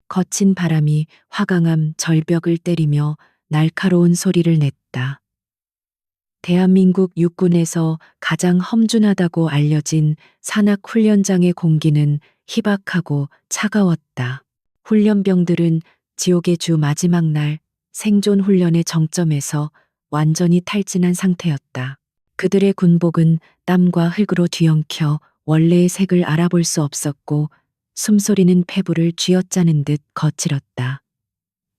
거친 바람이 화강암 절벽을 때리며 날카로운 소리를 냈다. 대한민국 육군에서 가장 험준하다고 알려진 산악훈련장의 공기는 희박하고 차가웠다. 훈련병들은 지옥의 주 마지막 날 생존 훈련의 정점에서 완전히 탈진한 상태였다. 그들의 군복은 땀과 흙으로 뒤엉켜 원래의 색을 알아볼 수 없었고 숨소리는 폐부를 쥐어짜는 듯 거칠었다.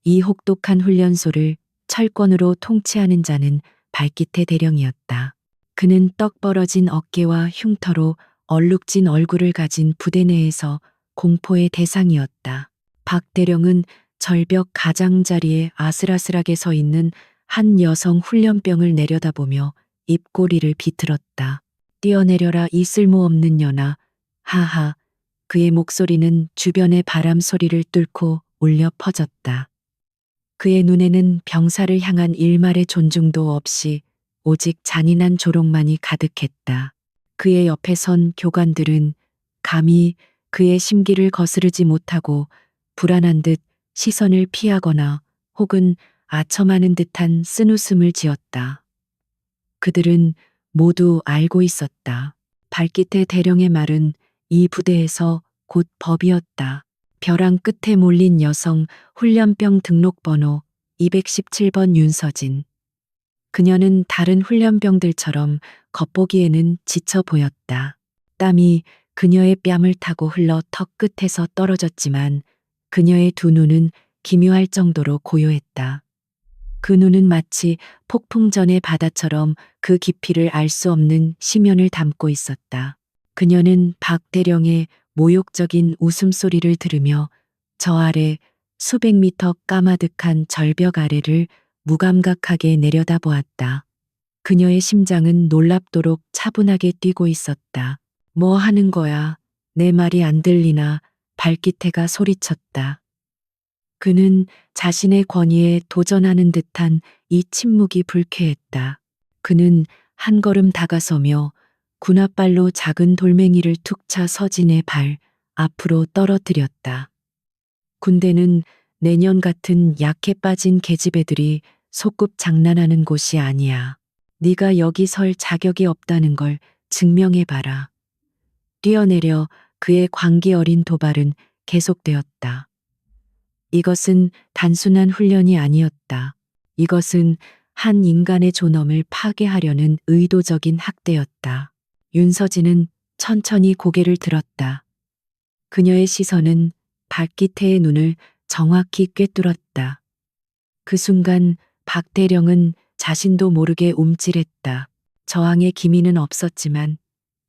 이 혹독한 훈련소를 철권으로 통치하는 자는 발기태 대령이었다. 그는 떡 벌어진 어깨와 흉터로 얼룩진 얼굴을 가진 부대 내에서 공포의 대상이었다. 박 대령은 절벽 가장자리에 아슬아슬하게 서 있는 한 여성 훈련병을 내려다보며 입꼬리를 비틀었다. 뛰어내려라 이 쓸모없는 년아. 하하. 그의 목소리는 주변의 바람 소리를 뚫고 울려 퍼졌다. 그의 눈에는 병사를 향한 일말의 존중도 없이 오직 잔인한 조롱만이 가득했다. 그의 옆에 선 교관들은 감히 그의 심기를 거스르지 못하고 불안한 듯 시선을 피하거나 혹은 아첨하는 듯한 쓴웃음을 지었다. 그들은 모두 알고 있었다. 발기태 대령의 말은 이 부대에서 곧 법이었다. 벼랑 끝에 몰린 여성 훈련병 등록번호 217번 윤서진. 그녀는 다른 훈련병들처럼 겉보기에는 지쳐 보였다. 땀이 그녀의 뺨을 타고 흘러 턱 끝에서 떨어졌지만 그녀의 두 눈은 기묘할 정도로 고요했다. 그 눈은 마치 폭풍 전의 바다처럼 그 깊이를 알 수 없는 심연을 담고 있었다. 그녀는 박 대령의 모욕적인 웃음소리를 들으며 저 아래 수백 미터 까마득한 절벽 아래를 무감각하게 내려다보았다. 그녀의 심장은 놀랍도록 차분하게 뛰고 있었다. 뭐 하는 거야? 내 말이 안 들리나? 발기태가 소리쳤다. 그는 자신의 권위에 도전하는 듯한 이 침묵이 불쾌했다. 그는 한 걸음 다가서며 군홧발로 작은 돌멩이를 툭 차 서진의 발 앞으로 떨어뜨렸다. 군대는 내년 같은 약해 빠진 계집애들이 소꿉 장난하는 곳이 아니야. 네가 여기 설 자격이 없다는 걸 증명해봐라. 뛰어내려 그의 광기 어린 도발은 계속되었다. 이것은 단순한 훈련이 아니었다. 이것은 한 인간의 존엄을 파괴하려는 의도적인 학대였다. 윤서진은 천천히 고개를 들었다. 그녀의 시선은 박기태의 눈을 정확히 꿰뚫었다. 그 순간 박 대령은 자신도 모르게 움찔했다. 저항의 기미는 없었지만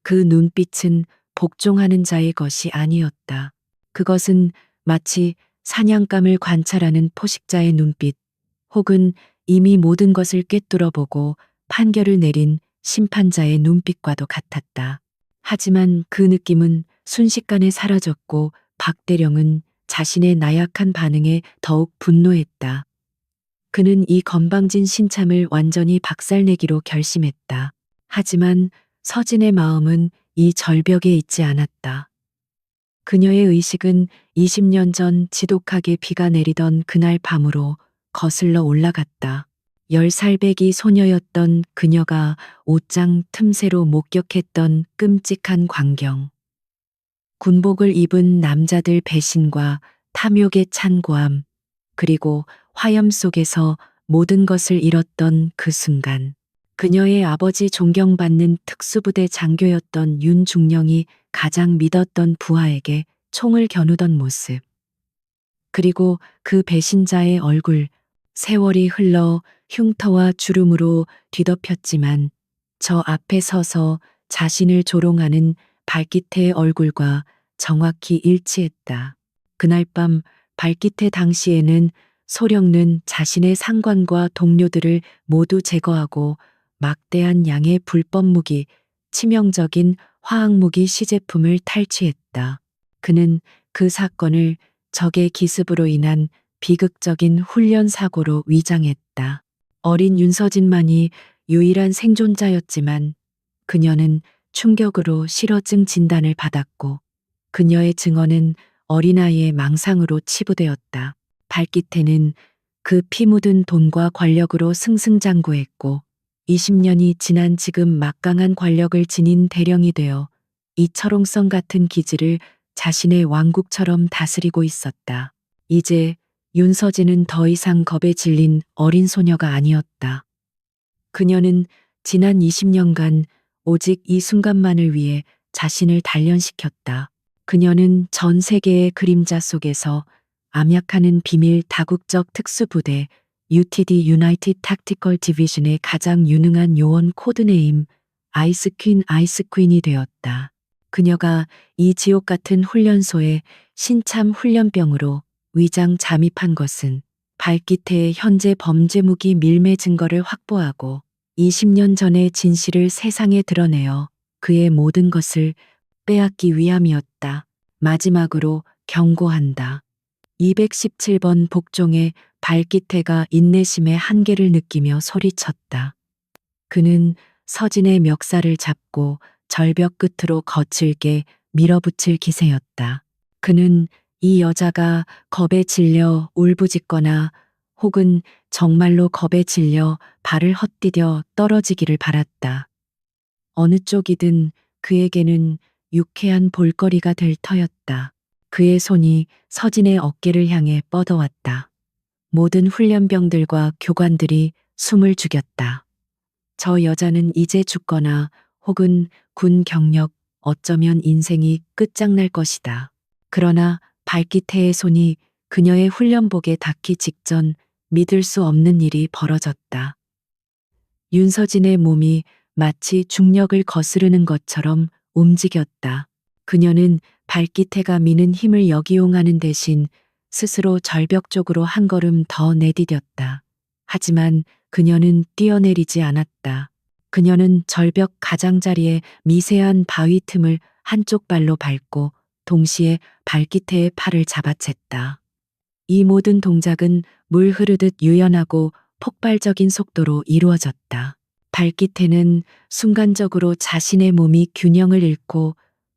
그 눈빛은 복종하는 자의 것이 아니었다. 그것은 마치 사냥감을 관찰하는 포식자의 눈빛, 혹은 이미 모든 것을 꿰뚫어보고 판결을 내린 심판자의 눈빛과도 같았다. 하지만 그 느낌은 순식간에 사라졌고 박 대령은 자신의 나약한 반응에 더욱 분노했다. 그는 이 건방진 신참을 완전히 박살내기로 결심했다. 하지만 서진의 마음은 이 절벽에 있지 않았다. 그녀의 의식은 20년 전 지독하게 비가 내리던 그날 밤으로 거슬러 올라갔다. 10살배기 소녀였던 그녀가 옷장 틈새로 목격했던 끔찍한 광경. 군복을 입은 남자들 배신과 탐욕에 찬 고함, 그리고 화염 속에서 모든 것을 잃었던 그 순간. 그녀의 아버지 존경받는 특수부대 장교였던 윤중령이 가장 믿었던 부하에게 총을 겨누던 모습. 그리고 그 배신자의 얼굴, 세월이 흘러 흉터와 주름으로 뒤덮였지만 저 앞에 서서 자신을 조롱하는 발기태의 얼굴과 정확히 일치했다. 그날 밤 발기태 당시에는 소령는 자신의 상관과 동료들을 모두 제거하고 막대한 양의 불법 무기, 치명적인 화학무기 시제품을 탈취했다. 그는 그 사건을 적의 기습으로 인한 비극적인 훈련 사고로 위장했다. 어린 윤서진만이 유일한 생존자였지만 그녀는 충격으로 실어증 진단을 받았고 그녀의 증언은 어린아이의 망상으로 치부되었다. 발깃태는 그 피 묻은 돈과 권력으로 승승장구했고 20년이 지난 지금 막강한 권력을 지닌 대령이 되어 이 철옹성 같은 기지를 자신의 왕국처럼 다스리고 있었다. 이제 윤서진은 더 이상 겁에 질린 어린 소녀가 아니었다. 그녀는 지난 20년간 오직 이 순간만을 위해 자신을 단련시켰다. 그녀는 전 세계의 그림자 속에서 암약하는 비밀 다국적 특수부대 UTD United Tactical Division의 가장 유능한 요원 코드네임 아이스퀸이 되었다. 그녀가 이 지옥 같은 훈련소에 신참 훈련병으로 위장 잠입한 것은 발기태의 현재 범죄 무기 밀매 증거를 확보하고 20년 전의 진실을 세상에 드러내어 그의 모든 것을 빼앗기 위함이었다. 마지막으로 경고한다. 217번 복종의 발기태가 인내심의 한계를 느끼며 소리쳤다. 그는 서진의 멱살을 잡고 절벽 끝으로 거칠게 밀어붙일 기세였다. 그는 이 여자가 겁에 질려 울부짖거나 혹은 정말로 겁에 질려 발을 헛디뎌 떨어지기를 바랐다. 어느 쪽이든 그에게는 유쾌한 볼거리가 될 터였다. 그의 손이 서진의 어깨를 향해 뻗어왔다. 모든 훈련병들과 교관들이 숨을 죽였다. 저 여자는 이제 죽거나 혹은 군 경력, 어쩌면 인생이 끝장날 것이다. 그러나 발기태의 손이 그녀의 훈련복에 닿기 직전 믿을 수 없는 일이 벌어졌다. 윤서진의 몸이 마치 중력을 거스르는 것처럼 움직였다. 그녀는 발기태가 미는 힘을 역이용하는 대신 스스로 절벽 쪽으로 한 걸음 더 내디뎠다. 하지만 그녀는 뛰어내리지 않았다. 그녀는 절벽 가장자리에 미세한 바위 틈을 한쪽 발로 밟고 동시에 발기태의 팔을 잡아챘다. 이 모든 동작은 물 흐르듯 유연하고 폭발적인 속도로 이루어졌다. 발기태는 순간적으로 자신의 몸이 균형을 잃고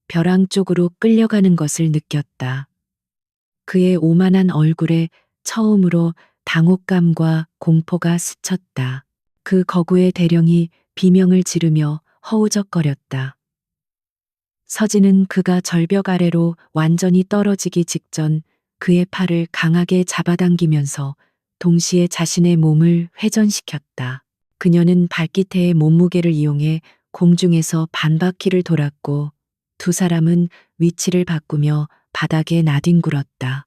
벼랑 쪽으로 끌려가는 것을 느꼈다. 그의 오만한 얼굴에 처음으로 당혹감과 공포가 스쳤다. 그 거구의 대령이 비명을 지르며 허우적거렸다. 서진은 그가 절벽 아래로 완전히 떨어지기 직전 그의 팔을 강하게 잡아당기면서 동시에 자신의 몸을 회전시켰다. 그녀는 발기태의 몸무게를 이용해 공중에서 반바퀴를 돌았고 두 사람은 위치를 바꾸며 바닥에 나뒹굴었다.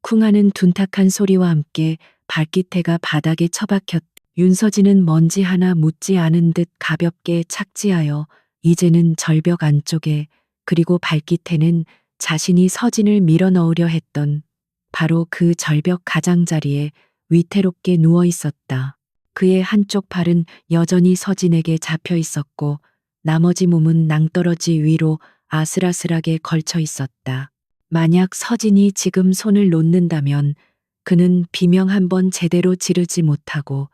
쿵 하는 둔탁한 소리와 함께 발기태가 바닥에 처박혔다. 윤서진은 먼지 하나 묻지 않은 듯 가볍게 착지하여 이제는 절벽 안쪽에 그리고 발기태는 자신이 서진을 밀어넣으려 했던 바로 그 절벽 가장자리에 위태롭게 누워 있었다. 그의 한쪽 팔은 여전히 서진에게 잡혀 있었고 나머지 몸은 낭떠러지 위로 아슬아슬하게 걸쳐 있었다. 만약 서진이 지금 손을 놓는다면 그는 비명 한 번 제대로 지르지 못하고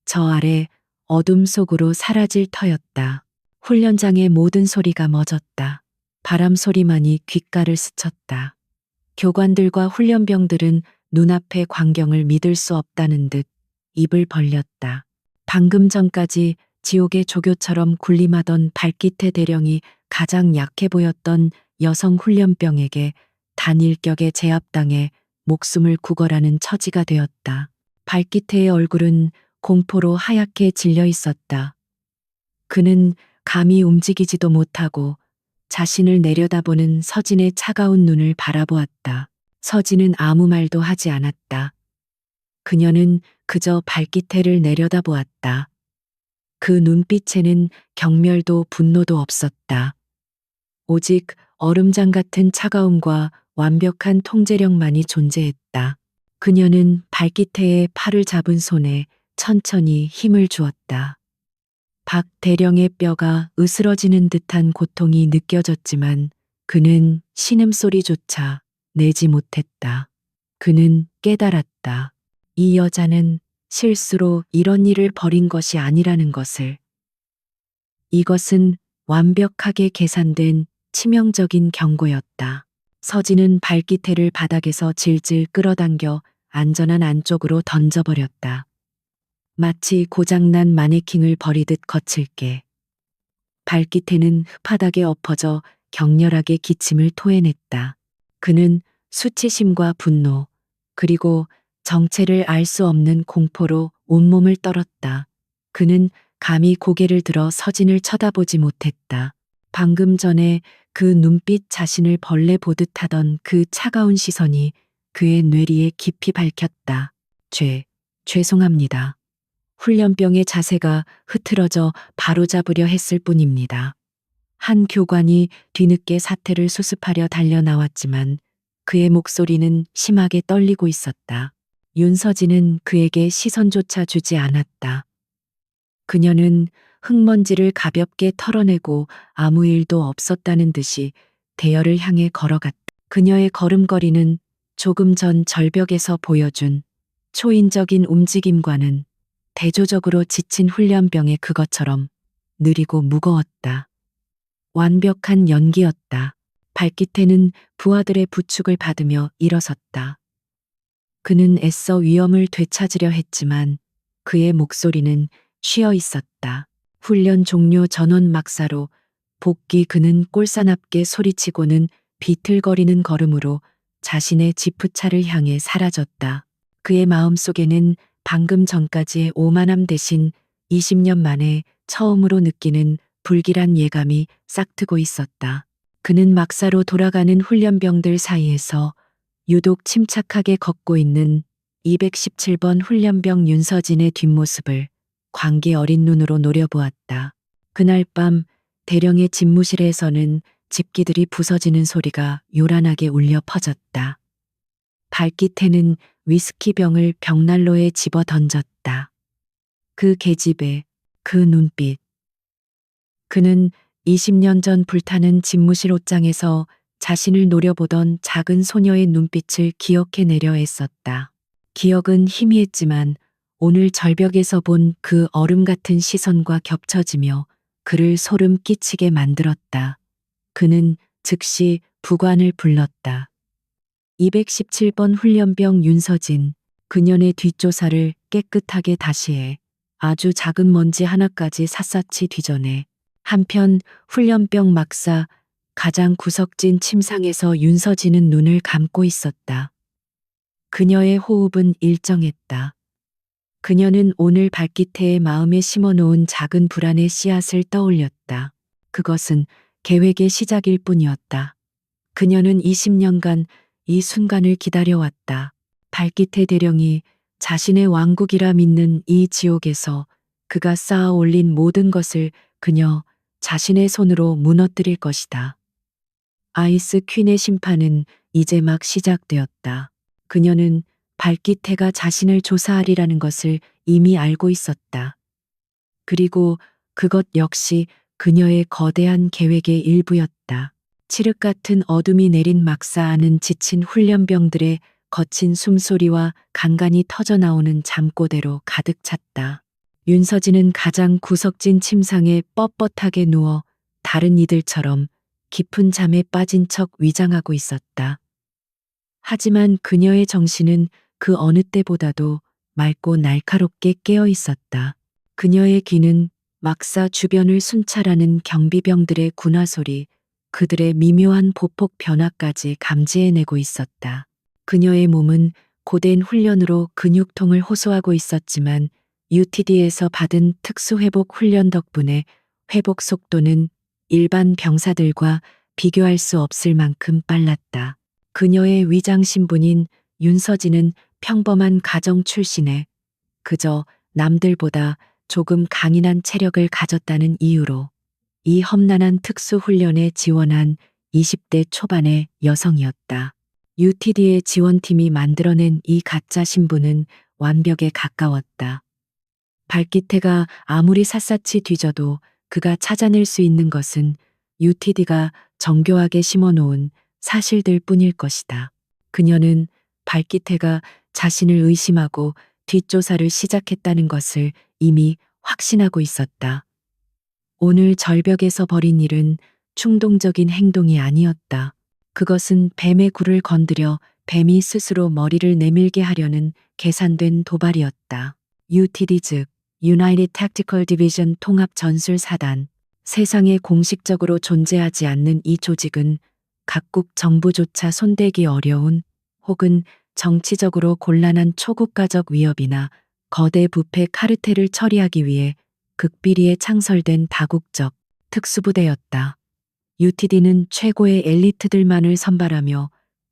저 아래 어둠 속으로 사라질 터였다. 훈련장의 모든 소리가 멎었다. 바람 소리만이 귓가를 스쳤다. 교관들과 훈련병들은 눈앞의 광경을 믿을 수 없다는 듯 입을 벌렸다. 방금 전까지 지옥의 조교처럼 군림하던 발기태 대령이 가장 약해 보였던 여성 훈련병에게 단일격에 제압당해 목숨을 구걸하는 처지가 되었다. 발기태의 얼굴은 공포로 하얗게 질려 있었다. 그는 감히 움직이지도 못하고 자신을 내려다보는 서진의 차가운 눈을 바라보았다. 서진은 아무 말도 하지 않았다. 그녀는 그저 발기태를 내려다보았다. 그 눈빛에는 경멸도 분노도 없었다. 오직 얼음장 같은 차가움과 완벽한 통제력만이 존재했다. 그녀는 발기태의 팔을 잡은 손에 천천히 힘을 주었다. 박 대령의 뼈가 으스러지는 듯한 고통이 느껴졌지만 그는 신음소리조차 내지 못했다. 그는 깨달았다. 이 여자는 실수로 이런 일을 벌인 것이 아니라는 것을. 이것은 완벽하게 계산된 치명적인 경고였다. 서진은 발기태를 바닥에서 질질 끌어당겨 안전한 안쪽으로 던져버렸다. 마치 고장난 마네킹을 버리듯 거칠게. 발기태는 바닥에 엎어져 격렬하게 기침을 토해냈다. 그는 수치심과 분노, 그리고 정체를 알 수 없는 공포로 온몸을 떨었다. 그는 감히 고개를 들어 서진을 쳐다보지 못했다. 방금 전에 그 눈빛 자신을 벌레 보듯 하던 그 차가운 시선이 그의 뇌리에 깊이 박혔다. 죄송합니다. 훈련병의 자세가 흐트러져 바로잡으려 했을 뿐입니다. 한 교관이 뒤늦게 사태를 수습하려 달려 나왔지만 그의 목소리는 심하게 떨리고 있었다. 윤서진은 그에게 시선조차 주지 않았다. 그녀는 흙먼지를 가볍게 털어내고 아무 일도 없었다는 듯이 대열을 향해 걸어갔다. 그녀의 걸음걸이는 조금 전 절벽에서 보여준 초인적인 움직임과는 대조적으로 지친 훈련병의 그것처럼 느리고 무거웠다. 완벽한 연기였다. 발기태는 부하들의 부축을 받으며 일어섰다. 그는 애써 위험을 되찾으려 했지만 그의 목소리는 쉬어 있었다. 훈련 종료 전원 막사로 복귀. 그는 꼴사납게 소리치고는 비틀거리는 걸음으로 자신의 지프차를 향해 사라졌다. 그의 마음속에는 방금 전까지의 오만함 대신 20년 만에 처음으로 느끼는 불길한 예감이 싹트고 있었다. 그는 막사로 돌아가는 훈련병들 사이에서 유독 침착하게 걷고 있는 217번 훈련병 윤서진의 뒷모습을 광기 어린 눈으로 노려보았다. 그날 밤 대령의 집무실에서는 집기들이 부서지는 소리가 요란하게 울려 퍼졌다. 발기태는 위스키병을 벽난로에 집어 던졌다. 그 계집애, 그 눈빛. 그는 20년 전 불타는 집무실 옷장에서 자신을 노려보던 작은 소녀의 눈빛을 기억해내려 애썼다. 기억은 희미했지만 오늘 절벽에서 본 그 얼음 같은 시선과 겹쳐지며 그를 소름 끼치게 만들었다. 그는 즉시 부관을 불렀다. 217번 훈련병 윤서진. 그년의 뒷조사를 깨끗하게 다시 해. 아주 작은 먼지 하나까지 샅샅이 뒤져내. 한편 훈련병 막사 가장 구석진 침상에서 윤서진은 눈을 감고 있었다. 그녀의 호흡은 일정했다. 그녀는 오늘 발기태의 마음에 심어놓은 작은 불안의 씨앗을 떠올렸다. 그것은 계획의 시작일 뿐이었다. 그녀는 20년간 이 순간을 기다려왔다. 발기태 대령이 자신의 왕국이라 믿는 이 지옥에서 그가 쌓아 올린 모든 것을 그녀 자신의 손으로 무너뜨릴 것이다. 아이스 퀸의 심판은 이제 막 시작되었다. 그녀는 발기태가 자신을 조사하리라는 것을 이미 알고 있었다. 그리고 그것 역시 그녀의 거대한 계획의 일부였다. 칠흑 같은 어둠이 내린 막사 안은 지친 훈련병들의 거친 숨소리와 간간이 터져나오는 잠꼬대로 가득 찼다. 윤서진은 가장 구석진 침상에 뻣뻣하게 누워 다른 이들처럼 깊은 잠에 빠진 척 위장하고 있었다. 하지만 그녀의 정신은 그 어느 때보다도 맑고 날카롭게 깨어 있었다. 그녀의 귀는 막사 주변을 순찰하는 경비병들의 군화 소리, 그들의 미묘한 보폭 변화까지 감지해내고 있었다. 그녀의 몸은 고된 훈련으로 근육통을 호소하고 있었지만 UTD에서 받은 특수회복 훈련 덕분에 회복 속도는 일반 병사들과 비교할 수 없을 만큼 빨랐다. 그녀의 위장 신분인 윤서진은 평범한 가정 출신에 그저 남들보다 조금 강인한 체력을 가졌다는 이유로 이 험난한 특수훈련에 지원한 20대 초반의 여성이었다. UTD의 지원팀이 만들어낸 이 가짜 신분은 완벽에 가까웠다. 발기태가 아무리 샅샅이 뒤져도 그가 찾아낼 수 있는 것은 UTD가 정교하게 심어놓은 사실들 뿐일 것이다. 그녀는 발기태가 자신을 의심하고 뒷조사를 시작했다는 것을 이미 확신하고 있었다. 오늘 절벽에서 벌인 일은 충동적인 행동이 아니었다. 그것은 뱀의 굴을 건드려 뱀이 스스로 머리를 내밀게 하려는 계산된 도발이었다. UTD 즉 United Tactical Division 통합 전술 사단. 세상에 공식적으로 존재하지 않는 이 조직은 각국 정부조차 손대기 어려운 혹은 정치적으로 곤란한 초국가적 위협이나 거대 부패 카르텔을 처리하기 위해 극비리에 창설된 다국적 특수부대였다. UTD는 최고의 엘리트들만을 선발하며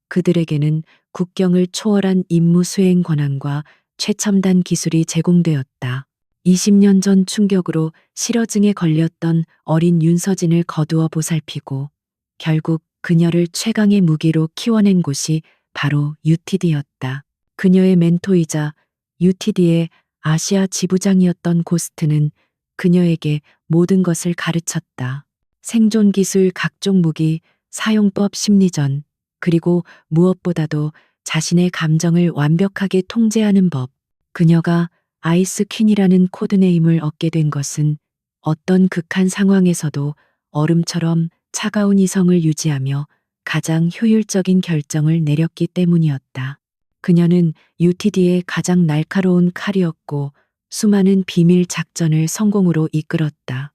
그들에게는 국경을 초월한 임무 수행 권한과 최첨단 기술이 제공되었다. 20년 전 충격으로 실어증에 걸렸던 어린 윤서진을 거두어 보살피고 결국 그녀를 최강의 무기로 키워낸 곳이 바로 UTD였다. 그녀의 멘토이자 UTD의 아시아 지부장이었던 고스트는 그녀에게 모든 것을 가르쳤다. 생존 기술, 각종 무기, 사용법, 심리전, 그리고 무엇보다도 자신의 감정을 완벽하게 통제하는 법. 그녀가 아이스 퀸이라는 코드네임을 얻게 된 것은 어떤 극한 상황에서도 얼음처럼 차가운 이성을 유지하며 가장 효율적인 결정을 내렸기 때문이었다. 그녀는 UTD의 가장 날카로운 칼이었고 수많은 비밀 작전을 성공으로 이끌었다.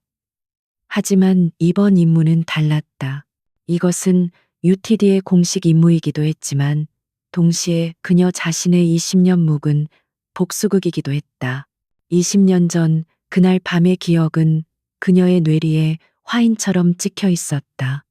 하지만 이번 임무는 달랐다. 이것은 UTD의 공식 임무이기도 했지만 동시에 그녀 자신의 20년 묵은 복수극이기도 했다. 20년 전 그날 밤의 기억은 그녀의 뇌리에 화인처럼 찍혀 있었다.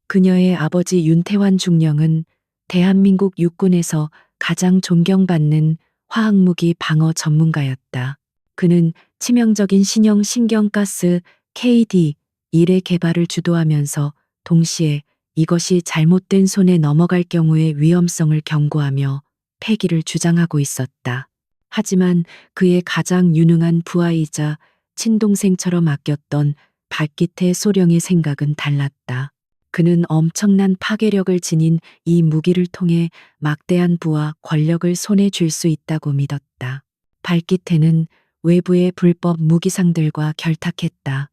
그녀의 아버지 윤태환 중령은 대한민국 육군에서 가장 존경받는 화학무기 방어 전문가였다. 그는 치명적인 신형 신경가스 KD-1의 개발을 주도하면서 동시에 이것이 잘못된 손에 넘어갈 경우의 위험성을 경고하며 폐기를 주장하고 있었다. 하지만 그의 가장 유능한 부하이자 친동생처럼 아꼈던 박기태 소령의 생각은 달랐다. 그는 엄청난 파괴력을 지닌 이 무기를 통해 막대한 부와 권력을 손에 쥘 수 있다고 믿었다. 박기태는 외부의 불법 무기상들과 결탁했다.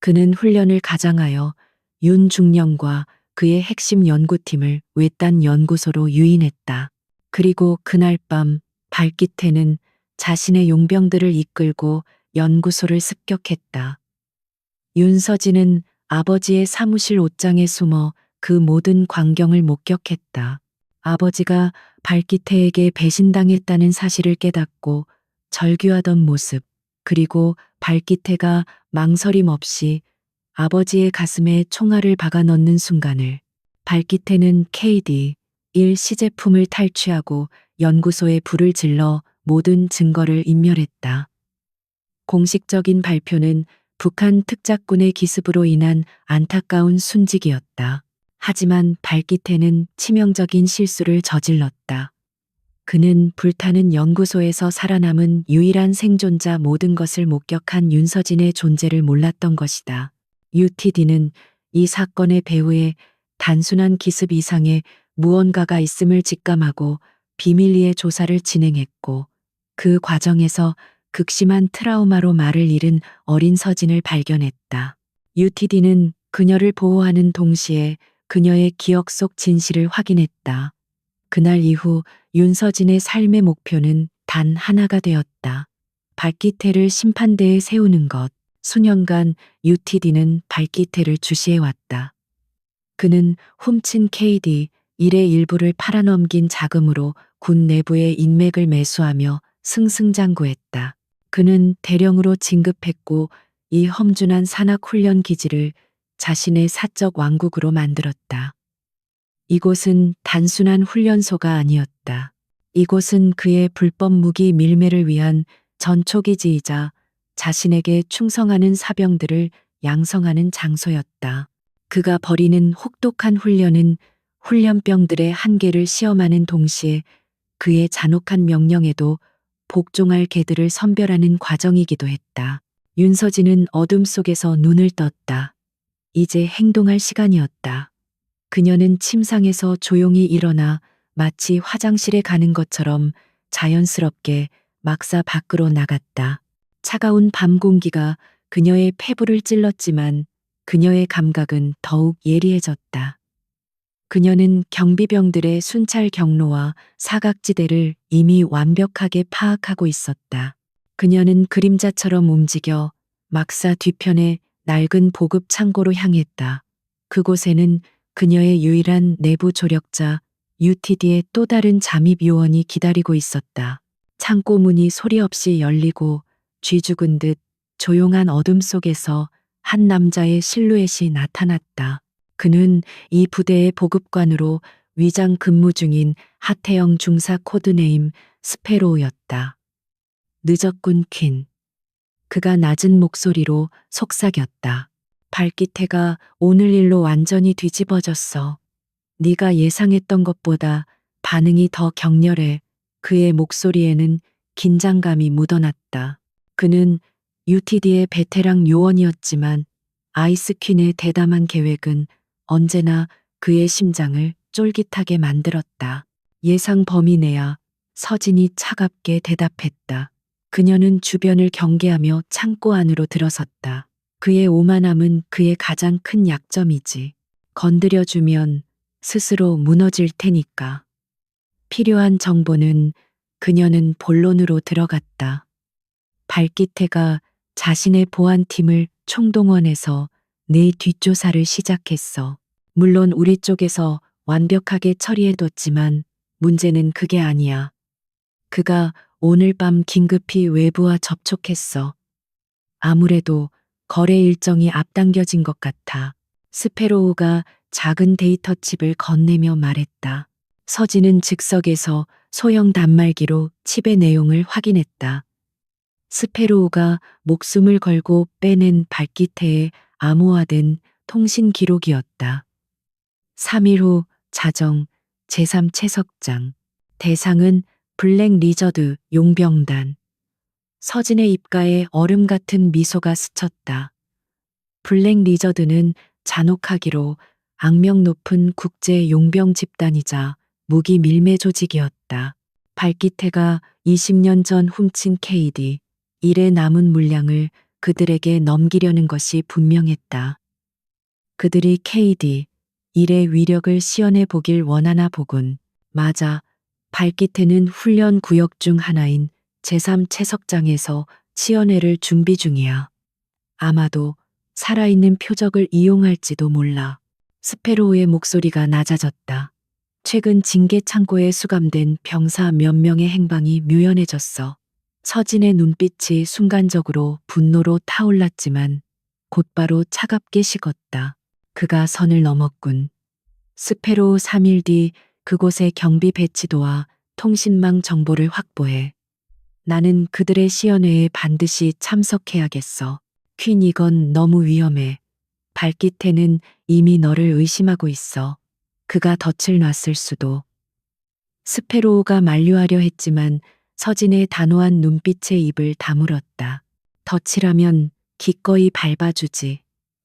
그는 훈련을 가장하여 윤 중령과 그의 핵심 연구팀을 외딴 연구소로 유인했다. 그리고 그날 밤 박기태는 자신의 용병들을 이끌고 연구소를 습격했다. 윤서진은 아버지의 사무실 옷장에 숨어 그 모든 광경을 목격했다. 아버지가 박기태에게 배신당했다는 사실을 깨닫고 절규하던 모습, 그리고 박기태가 망설임 없이 아버지의 가슴에 총알을 박아 넣는 순간을. 박기태는 KD-1 시제품을 탈취하고 연구소에 불을 질러 모든 증거를 인멸했다. 공식적인 발표는 북한 특작군의 기습으로 인한 안타까운 순직이었다. 하지만 박기태는 치명적인 실수를 저질렀다. 그는 불타는 연구소에서 살아남은 유일한 생존자, 모든 것을 목격한 윤서진의 존재를 몰랐던 것이다. UTD는 이 사건의 배후에 단순한 기습 이상의 무언가가 있음을 직감하고 비밀리에 조사를 진행했고 그 과정에서 극심한 트라우마로 말을 잃은 어린 서진을 발견했다. UTD는 그녀를 보호하는 동시에 그녀의 기억 속 진실을 확인했다. 그날 이후 윤서진의 삶의 목표는 단 하나가 되었다. 박기태를 심판대에 세우는 것. 수년간 UTD는 박기태를 주시해왔다. 그는 훔친 KD-1의 일부를 팔아넘긴 자금으로 군 내부의 인맥을 매수하며 승승장구했다. 그는 대령으로 진급했고 이 험준한 산악훈련 기지를 자신의 사적 왕국으로 만들었다. 이곳은 단순한 훈련소가 아니었다. 이곳은 그의 불법 무기 밀매를 위한 전초기지이자 자신에게 충성하는 사병들을 양성하는 장소였다. 그가 벌이는 혹독한 훈련은 훈련병들의 한계를 시험하는 동시에 그의 잔혹한 명령에도 복종할 개들을 선별하는 과정이기도 했다. 윤서진은 어둠 속에서 눈을 떴다. 이제 행동할 시간이었다. 그녀는 침상에서 조용히 일어나 마치 화장실에 가는 것처럼 자연스럽게 막사 밖으로 나갔다. 차가운 밤 공기가 그녀의 폐부를 찔렀지만 그녀의 감각은 더욱 예리해졌다. 그녀는 경비병들의 순찰 경로와 사각지대를 이미 완벽하게 파악하고 있었다. 그녀는 그림자처럼 움직여 막사 뒤편의 낡은 보급 창고로 향했다. 그곳에는 그녀의 유일한 내부 조력자 UTD의 또 다른 잠입 요원이 기다리고 있었다. 창고 문이 소리 없이 열리고 쥐죽은 듯 조용한 어둠 속에서 한 남자의 실루엣이 나타났다. 그는 이 부대의 보급관으로 위장 근무 중인 하태영 중사 코드네임 스페로우였다. 늦었군 퀸. 그가 낮은 목소리로 속삭였다. 발기태가 오늘 일로 완전히 뒤집어졌어. 네가 예상했던 것보다 반응이 더 격렬해. 그의 목소리에는 긴장감이 묻어났다. 그는 UTD의 베테랑 요원이었지만 아이스퀸의 대담한 계획은 언제나 그의 심장을 쫄깃하게 만들었다. 예상 범위 내야. 서진이 차갑게 대답했다. 그녀는 주변을 경계하며 창고 안으로 들어섰다. 그의 오만함은 그의 가장 큰 약점이지. 건드려주면 스스로 무너질 테니까. 필요한 정보는 그녀는 본론으로 들어갔다. 발기태가 자신의 보안팀을 총동원해서 내 뒷조사를 시작했어. 물론 우리 쪽에서 완벽하게 처리해뒀지만 문제는 그게 아니야. 그가 오늘 밤 긴급히 외부와 접촉했어. 아무래도 거래 일정이 앞당겨진 것 같아. 스페로우가 작은 데이터 칩을 건네며 말했다. 서진은 즉석에서 소형 단말기로 칩의 내용을 확인했다. 스페로우가 목숨을 걸고 빼낸 발기태의 암호화된 통신 기록이었다. 3일 후 자정 제3채석장. 대상은 블랙 리저드 용병단. 서진의 입가에 얼음 같은 미소가 스쳤다. 블랙 리저드는 잔혹하기로 악명 높은 국제 용병 집단이자 무기 밀매 조직이었다. 발기태가 20년 전 훔친 KD, 일의 남은 물량을 그들에게 넘기려는 것이 분명했다. 그들이 KD, 일의 위력을 시연해 보길 원하나 보군. 맞아. 발기태는 훈련 구역 중 하나인 제3채석장에서 치연회를 준비 중이야. 아마도 살아있는 표적을 이용할지도 몰라. 스페로우의 목소리가 낮아졌다. 최근 징계 창고에 수감된 병사 몇 명의 행방이 묘연해졌어. 서진의 눈빛이 순간적으로 분노로 타올랐지만 곧바로 차갑게 식었다. 그가 선을 넘었군. 스페로우 3일 뒤 그곳의 경비 배치도와 통신망 정보를 확보해. 나는 그들의 시연회에 반드시 참석해야겠어. 퀸 이건 너무 위험해. 발기태는 이미 너를 의심하고 있어. 그가 덫을 놨을 수도. 스페로우가 만류하려 했지만 서진의 단호한 눈빛에 입을 다물었다. 덫이라면 기꺼이 밟아주지.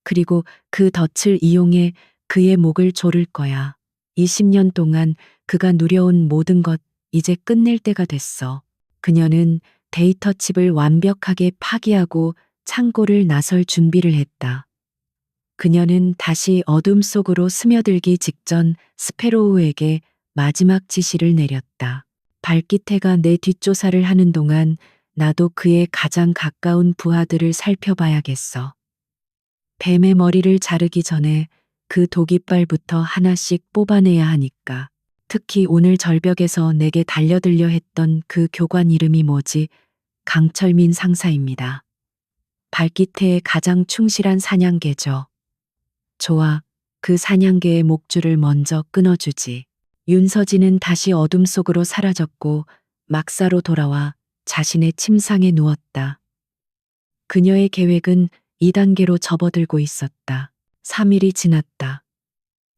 그리고 그 덫을 이용해 그의 목을 조를 거야. 20년 동안 그가 누려온 모든 것 이제 끝낼 때가 됐어. 그녀는 데이터 칩을 완벽하게 파기하고 창고를 나설 준비를 했다. 그녀는 다시 어둠 속으로 스며들기 직전 스페로우에게 마지막 지시를 내렸다. 발기태가 내 뒷조사를 하는 동안 나도 그의 가장 가까운 부하들을 살펴봐야겠어. 뱀의 머리를 자르기 전에 그 도깃발부터 하나씩 뽑아내야 하니까. 특히 오늘 절벽에서 내게 달려들려 했던 그 교관 이름이 뭐지? 강철민 상사입니다. 발기태의 가장 충실한 사냥개죠. 좋아, 그 사냥개의 목줄을 먼저 끊어주지. 윤서진은 다시 어둠 속으로 사라졌고 막사로 돌아와 자신의 침상에 누웠다. 그녀의 계획은 2단계로 접어들고 있었다. 3일이 지났다.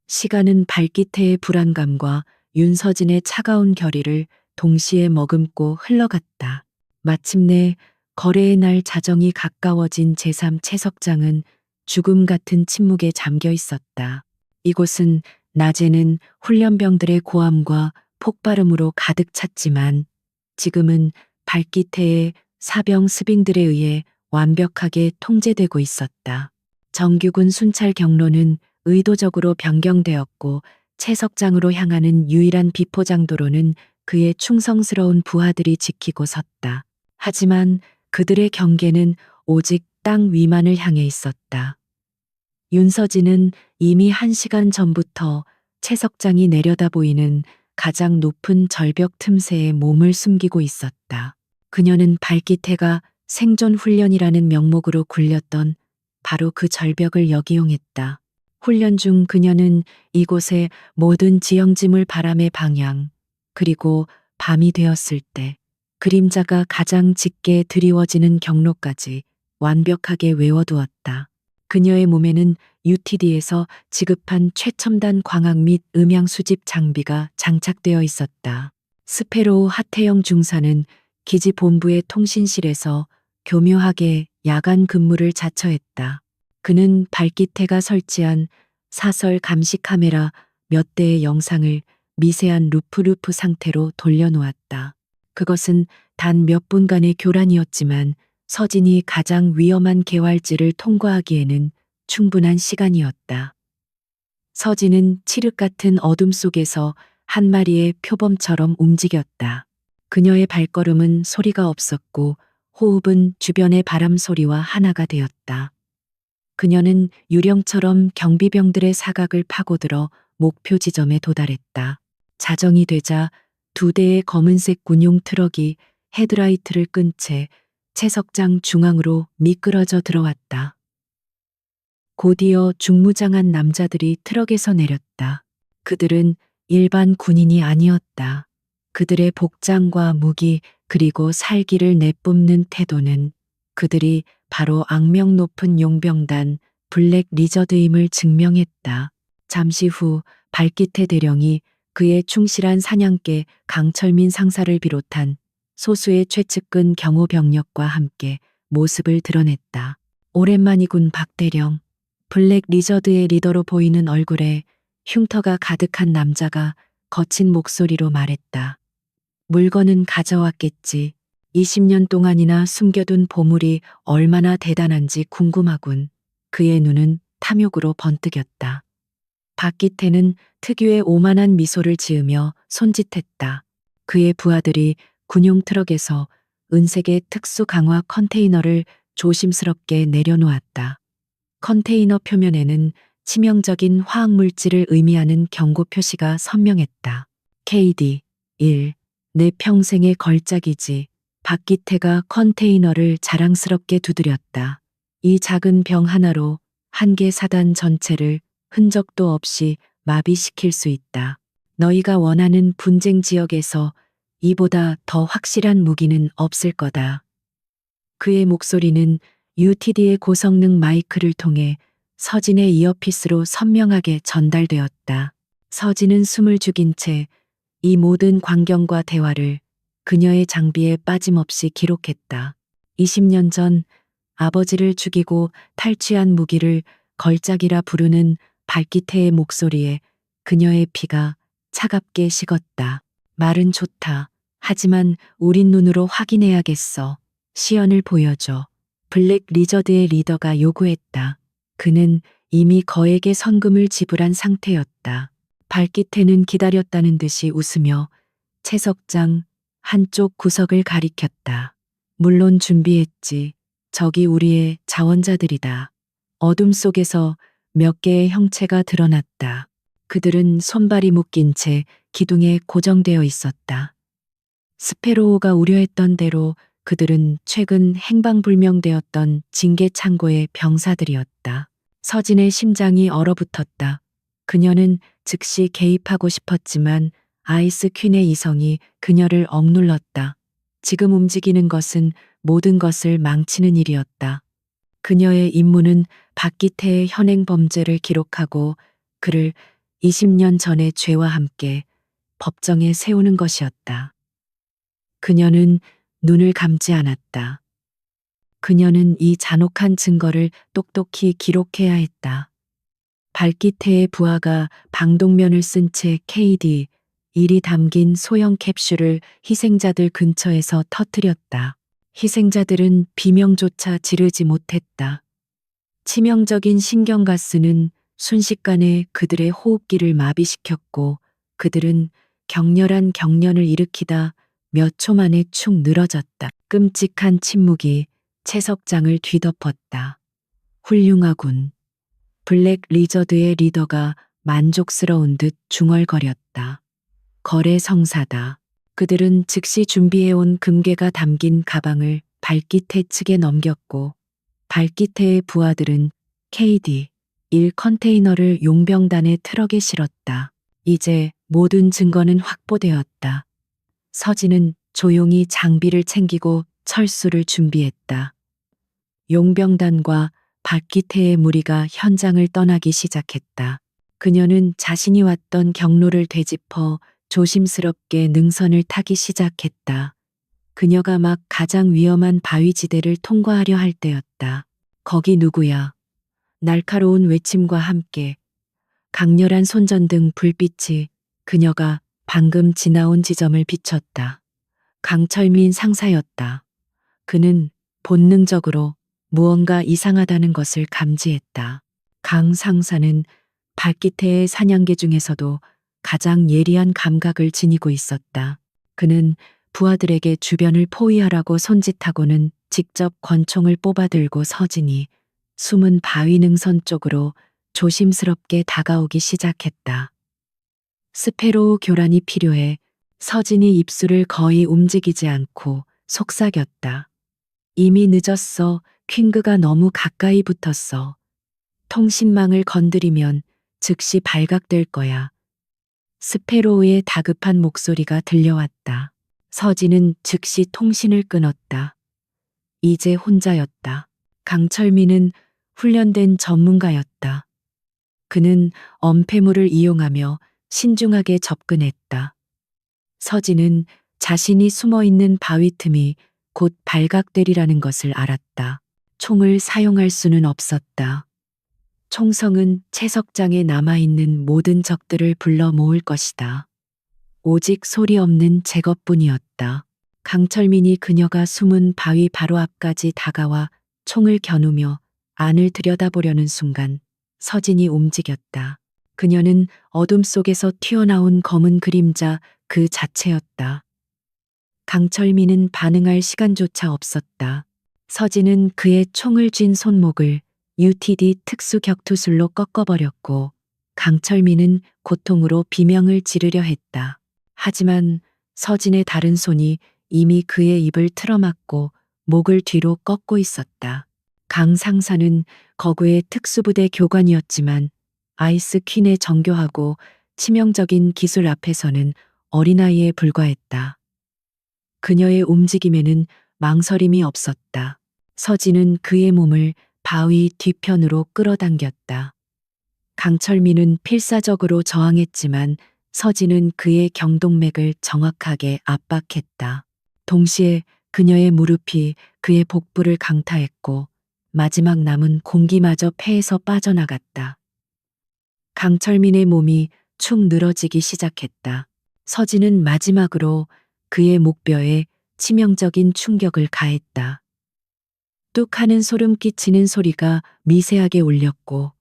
시간은 발기태의 불안감과 윤서진의 차가운 결의를 동시에 머금고 흘러갔다. 마침내 거래의 날 자정이 가까워진 제3채석장은 죽음 같은 침묵에 잠겨 있었다. 이곳은 낮에는 훈련병들의 고함과 폭발음으로 가득 찼지만 지금은 발기태의 사병 스빙들에 의해 완벽하게 통제되고 있었다. 정규군 순찰 경로는 의도적으로 변경되었고 채석장으로 향하는 유일한 비포장도로는 그의 충성스러운 부하들이 지키고 섰다. 하지만 그들의 경계는 오직 땅 위만을 향해 있었다. 윤서진은 이미 1시간 전부터 채석장이 내려다 보이는 가장 높은 절벽 틈새에 몸을 숨기고 있었다. 그녀는 발기태가 생존 훈련이라는 명목으로 굴렸던 바로 그 절벽을 역이용했다. 훈련 중 그녀는 이곳의 모든 지형지물 바람의 방향, 그리고 밤이 되었을 때 그림자가 가장 짙게 드리워지는 경로까지 완벽하게 외워두었다. 그녀의 몸에는 UTD에서 지급한 최첨단 광학 및 음향 수집 장비가 장착되어 있었다. 스페로우 하태영 중사는 기지 본부의 통신실에서 교묘하게 야간 근무를 자처했다. 그는 발기태가 설치한 사설 감시 카메라 몇 대의 영상을 미세한 루프 상태로 돌려놓았다. 그것은 단 몇 분간의 교란이었지만 서진이 가장 위험한 개활지를 통과하기에는 충분한 시간이었다. 서진은 칠흑 같은 어둠 속에서 한 마리의 표범처럼 움직였다. 그녀의 발걸음은 소리가 없었고 호흡은 주변의 바람 소리와 하나가 되었다. 그녀는 유령처럼 경비병들의 사각을 파고들어 목표 지점에 도달했다. 자정이 되자 2대의 검은색 군용 트럭이 헤드라이트를 끈 채 채석장 중앙으로 미끄러져 들어왔다. 곧이어 중무장한 남자들이 트럭에서 내렸다. 그들은 일반 군인이 아니었다. 그들의 복장과 무기 그리고 살기를 내뿜는 태도는 그들이 바로 악명 높은 용병단 블랙 리저드임을 증명했다. 잠시 후 발기태 대령이 그의 충실한 사냥개 강철민 상사를 비롯한 소수의 최측근 경호 병력과 함께 모습을 드러냈다. 오랜만이군 박 대령. 블랙 리저드의 리더로 보이는 얼굴에 흉터가 가득한 남자가 거친 목소리로 말했다. 물건은 가져왔겠지. 20년 동안이나 숨겨둔 보물이 얼마나 대단한지 궁금하군. 그의 눈은 탐욕으로 번뜩였다. 박기태는 특유의 오만한 미소를 지으며 손짓했다. 그의 부하들이 군용 트럭에서 은색의 특수 강화 컨테이너를 조심스럽게 내려놓았다. 컨테이너 표면에는 치명적인 화학물질을 의미하는 경고 표시가 선명했다. KD 1. 내 평생의 걸작이지. 박기태가 컨테이너를 자랑스럽게 두드렸다. 이 작은 병 하나로 한 개 사단 전체를 흔적도 없이 마비시킬 수 있다. 너희가 원하는 분쟁 지역에서 이보다 더 확실한 무기는 없을 거다. 그의 목소리는 UTD의 고성능 마이크를 통해 서진의 이어피스로 선명하게 전달되었다. 서진은 숨을 죽인 채 이 모든 광경과 대화를 그녀의 장비에 빠짐없이 기록했다. 20년 전 아버지를 죽이고 탈취한 무기를 걸작이라 부르는 발기태의 목소리에 그녀의 피가 차갑게 식었다. 말은 좋다. 하지만 우린 눈으로 확인해야겠어. 시연을 보여줘. 블랙 리저드의 리더가 요구했다. 그는 이미 거액의 선금을 지불한 상태였다. 발기태는 기다렸다는 듯이 웃으며 채석장 한쪽 구석을 가리켰다. 물론 준비했지. 저기 우리의 자원자들이다. 어둠 속에서 몇 개의 형체가 드러났다. 그들은 손발이 묶인 채 기둥에 고정되어 있었다. 스페로우가 우려했던 대로 그들은 최근 행방불명되었던 징계 창고의 병사들이었다. 서진의 심장이 얼어붙었다. 그녀는 즉시 개입하고 싶었지만 아이스 퀸의 이성이 그녀를 억눌렀다. 지금 움직이는 것은 모든 것을 망치는 일이었다. 그녀의 임무는 박기태의 현행 범죄를 기록하고 그를 20년 전의 죄와 함께 법정에 세우는 것이었다. 그녀는 눈을 감지 않았다. 그녀는 이 잔혹한 증거를 똑똑히 기록해야 했다. 발기태의 부하가 방독면을 쓴 채 KD 1이 담긴 소형 캡슐을 희생자들 근처에서 터뜨렸다. 희생자들은 비명조차 지르지 못했다. 치명적인 신경가스는 순식간에 그들의 호흡기를 마비시켰고 그들은 격렬한 경련을 일으키다 몇 초 만에 축 늘어졌다. 끔찍한 침묵이 채석장을 뒤덮었다. 훌륭하군. 블랙 리저드의 리더가 만족스러운 듯 중얼거렸다. 거래 성사다. 그들은 즉시 준비해온 금괴가 담긴 가방을 발기태 측에 넘겼고 발기태의 부하들은 KD 1 컨테이너를 용병단의 트럭에 실었다. 이제 모든 증거는 확보되었다. 서진은 조용히 장비를 챙기고 철수를 준비했다. 용병단과 박기태의 무리가 현장을 떠나기 시작했다. 그녀는 자신이 왔던 경로를 되짚어 조심스럽게 능선을 타기 시작했다. 그녀가 막 가장 위험한 바위지대를 통과하려 할 때였다. 거기 누구야? 날카로운 외침과 함께 강렬한 손전등 불빛이 그녀가 방금 지나온 지점을 비췄다. 강철민 상사였다. 그는 본능적으로 무언가 이상하다는 것을 감지했다. 강 상사는 발기태의 사냥개 중에서도 가장 예리한 감각을 지니고 있었다. 그는 부하들에게 주변을 포위하라고 손짓하고는 직접 권총을 뽑아들고 서진이 숨은 바위 능선 쪽으로 조심스럽게 다가오기 시작했다. 스페로우 교란이 필요해 서진이 입술을 거의 움직이지 않고 속삭였다. 이미 늦었어. 퀸그가 너무 가까이 붙었어. 통신망을 건드리면 즉시 발각될 거야. 스페로우의 다급한 목소리가 들려왔다. 서진은 즉시 통신을 끊었다. 이제 혼자였다. 강철민은 훈련된 전문가였다. 그는 엄폐물을 이용하며 신중하게 접근했다. 서진은 자신이 숨어 있는 바위 틈이 곧 발각되리라는 것을 알았다. 총을 사용할 수는 없었다. 총성은 채석장에 남아있는 모든 적들을 불러 모을 것이다. 오직 소리 없는 제거뿐이었다. 강철민이 그녀가 숨은 바위 바로 앞까지 다가와 총을 겨누며 안을 들여다보려는 순간 서진이 움직였다. 그녀는 어둠 속에서 튀어나온 검은 그림자 그 자체였다. 강철민은 반응할 시간조차 없었다. 서진은 그의 총을 쥔 손목을 UTD 특수 격투술로 꺾어버렸고 강철민은 고통으로 비명을 지르려 했다. 하지만 서진의 다른 손이 이미 그의 입을 틀어막고 목을 뒤로 꺾고 있었다. 강 상사는 거구의 특수부대 교관이었지만 아이스 퀸의 정교하고 치명적인 기술 앞에서는 어린아이에 불과했다. 그녀의 움직임에는 망설임이 없었다. 서진은 그의 몸을 바위 뒤편으로 끌어당겼다. 강철민은 필사적으로 저항했지만 서진은 그의 경동맥을 정확하게 압박했다. 동시에 그녀의 무릎이 그의 복부를 강타했고 마지막 남은 공기마저 폐에서 빠져나갔다. 강철민의 몸이 축 늘어지기 시작했다. 서진은 마지막으로 그의 목뼈에 치명적인 충격을 가했다. 뚝 하는 소름 끼치는 소리가 미세하게 울렸고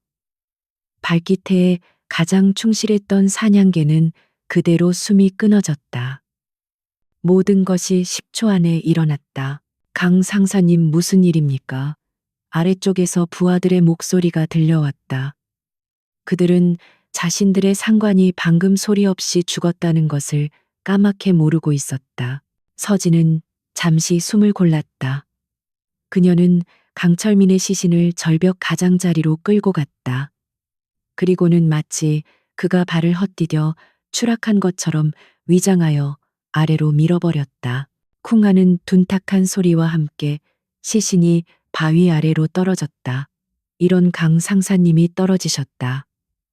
발기태에 가장 충실했던 사냥개는 그대로 숨이 끊어졌다. 모든 것이 10초 안에 일어났다. 강 상사님 무슨 일입니까? 아래쪽에서 부하들의 목소리가 들려왔다. 그들은 자신들의 상관이 방금 소리 없이 죽었다는 것을 까맣게 모르고 있었다. 서진은 잠시 숨을 골랐다. 그녀는 강철민의 시신을 절벽 가장자리로 끌고 갔다. 그리고는 마치 그가 발을 헛디뎌 추락한 것처럼 위장하여 아래로 밀어버렸다. 쿵하는 둔탁한 소리와 함께 시신이 바위 아래로 떨어졌다. 이런 강 상사님이 떨어지셨다.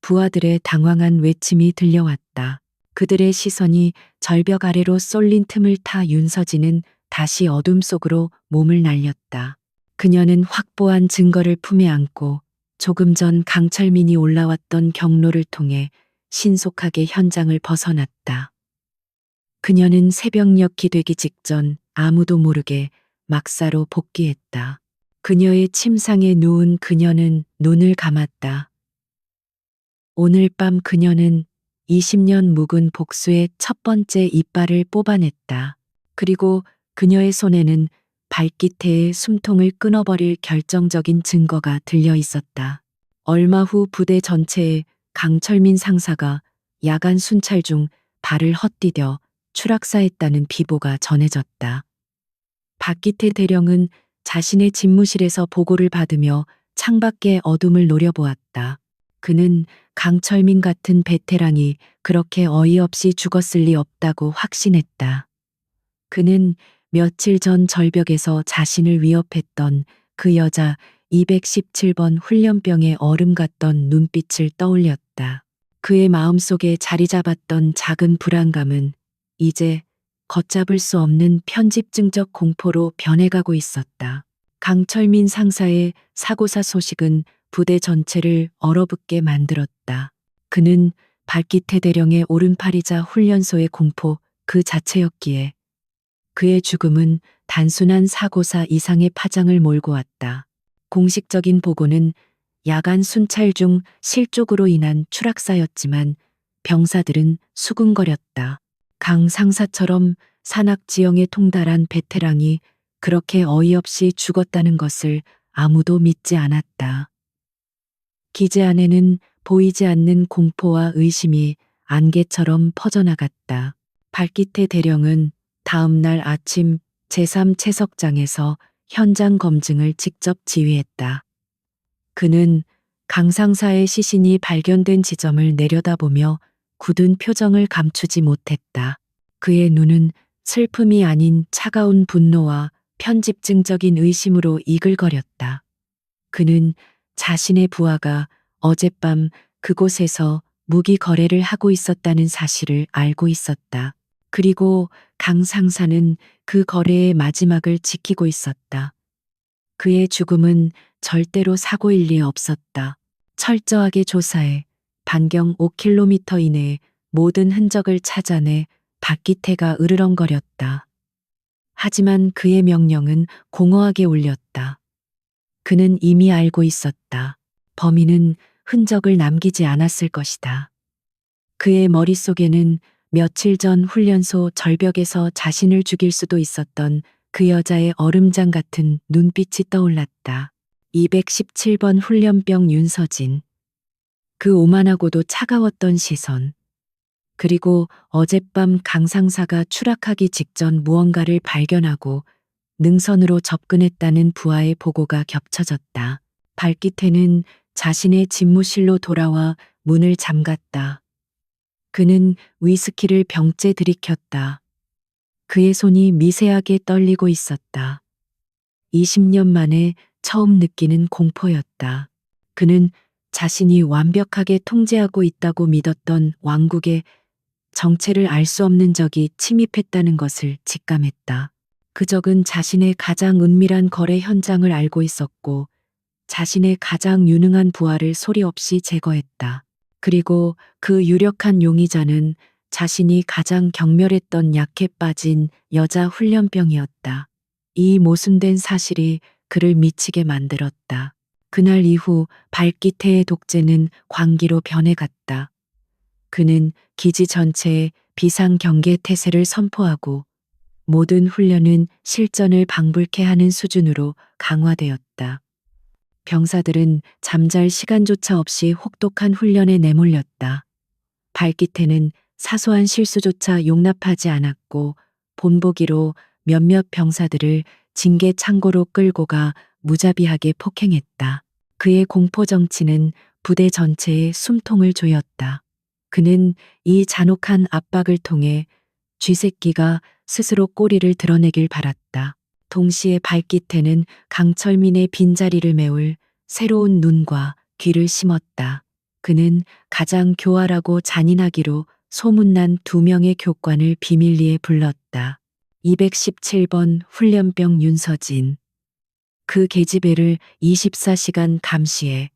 부하들의 당황한 외침이 들려왔다. 그들의 시선이 절벽 아래로 쏠린 틈을 타 윤서진은 다시 어둠 속으로 몸을 날렸다. 그녀는 확보한 증거를 품에 안고 조금 전 강철민이 올라왔던 경로를 통해 신속하게 현장을 벗어났다. 그녀는 새벽녘이 되기 직전 아무도 모르게 막사로 복귀했다. 그녀의 침상에 누운 그녀는 눈을 감았다. 오늘 밤 그녀는 20년 묵은 복수의 첫 번째 이빨을 뽑아냈다. 그리고 그녀의 손에는 발기태의 숨통을 끊어버릴 결정적인 증거가 들려 있었다. 얼마 후 부대 전체에 강철민 상사가 야간 순찰 중 발을 헛디뎌 추락사했다는 비보가 전해졌다. 박기태 대령은 자신의 집무실에서 보고를 받으며 창밖의 어둠을 노려보았다. 그는 강철민 같은 베테랑이 그렇게 어이없이 죽었을 리 없다고 확신했다. 그는 며칠 전 절벽에서 자신을 위협했던 그 여자 217번 훈련병의 얼음 같던 눈빛을 떠올렸다. 그의 마음속에 자리 잡았던 작은 불안감은 이제 걷잡을 수 없는 편집증적 공포로 변해가고 있었다. 강철민 상사의 사고사 소식은 부대 전체를 얼어붙게 만들었다. 그는 발기태 대령의 오른팔이자 훈련소의 공포 그 자체였기에 그의 죽음은 단순한 사고사 이상의 파장을 몰고 왔다. 공식적인 보고는 야간 순찰 중 실족으로 인한 추락사였지만 병사들은 수군거렸다. 강 상사처럼 산악 지형에 통달한 베테랑이 그렇게 어이없이 죽었다는 것을 아무도 믿지 않았다. 기재 안에는 보이지 않는 공포와 의심이 안개처럼 퍼져나갔다. 발기태 대령은 다음 날 아침 제3채석장에서 현장 검증을 직접 지휘했다. 그는 강 상사의 시신이 발견된 지점을 내려다보며 굳은 표정을 감추지 못했다. 그의 눈은 슬픔이 아닌 차가운 분노와 편집증적인 의심으로 이글거렸다. 그는 자신의 부하가 어젯밤 그곳에서 무기 거래를 하고 있었다는 사실을 알고 있었다. 그리고 강 상사는 그 거래의 마지막을 지키고 있었다. 그의 죽음은 절대로 사고일 리 없었다. 철저하게 조사해 반경 5km 이내의 모든 흔적을 찾아내 박기태가 으르렁거렸다. 하지만 그의 명령은 공허하게 울렸다. 그는 이미 알고 있었다. 범인은 흔적을 남기지 않았을 것이다. 그의 머릿속에는 며칠 전 훈련소 절벽에서 자신을 죽일 수도 있었던 그 여자의 얼음장 같은 눈빛이 떠올랐다. 217번 훈련병 윤서진. 그 오만하고도 차가웠던 시선. 그리고 어젯밤 강 상사가 추락하기 직전 무언가를 발견하고 능선으로 접근했다는 부하의 보고가 겹쳐졌다. 발기태는 자신의 집무실로 돌아와 문을 잠갔다. 그는 위스키를 병째 들이켰다. 그의 손이 미세하게 떨리고 있었다. 20년 만에 처음 느끼는 공포였다. 그는 자신이 완벽하게 통제하고 있다고 믿었던 왕국의 정체를 알 수 없는 적이 침입했다는 것을 직감했다. 그 적은 자신의 가장 은밀한 거래 현장을 알고 있었고 자신의 가장 유능한 부하를 소리 없이 제거했다. 그리고 그 유력한 용의자는 자신이 가장 경멸했던 약해 빠진 여자 훈련병이었다. 이 모순된 사실이 그를 미치게 만들었다. 그날 이후 발기태의 독재는 광기로 변해갔다. 그는 기지 전체에 비상경계 태세를 선포하고 모든 훈련은 실전을 방불케 하는 수준으로 강화되었다. 병사들은 잠잘 시간조차 없이 혹독한 훈련에 내몰렸다. 발기태는 사소한 실수조차 용납하지 않았고 본보기로 몇몇 병사들을 징계 창고로 끌고 가 무자비하게 폭행했다. 그의 공포 정치는 부대 전체에 숨통을 조였다. 그는 이 잔혹한 압박을 통해 쥐새끼가 스스로 꼬리를 드러내길 바랐다. 동시에 발기태는 강철민의 빈자리를 메울 새로운 눈과 귀를 심었다. 그는 가장 교활하고 잔인하기로 소문난 2명의 교관을 비밀리에 불렀다. 217번 훈련병 윤서진. 그 계집애를 24시간 감시해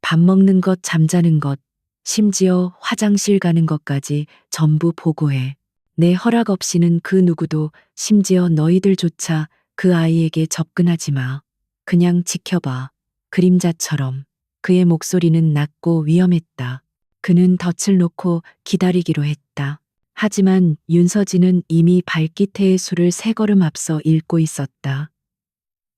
밥 먹는 것, 잠자는 것, 심지어 화장실 가는 것까지 전부 보고해. 내 허락 없이는 그 누구도, 심지어 너희들조차 그 아이에게 접근하지 마. 그냥 지켜봐. 그림자처럼. 그의 목소리는 낮고 위험했다. 그는 덫을 놓고 기다리기로 했다. 하지만 윤서진은 이미 발기태의 수를 세 걸음 앞서 읽고 있었다.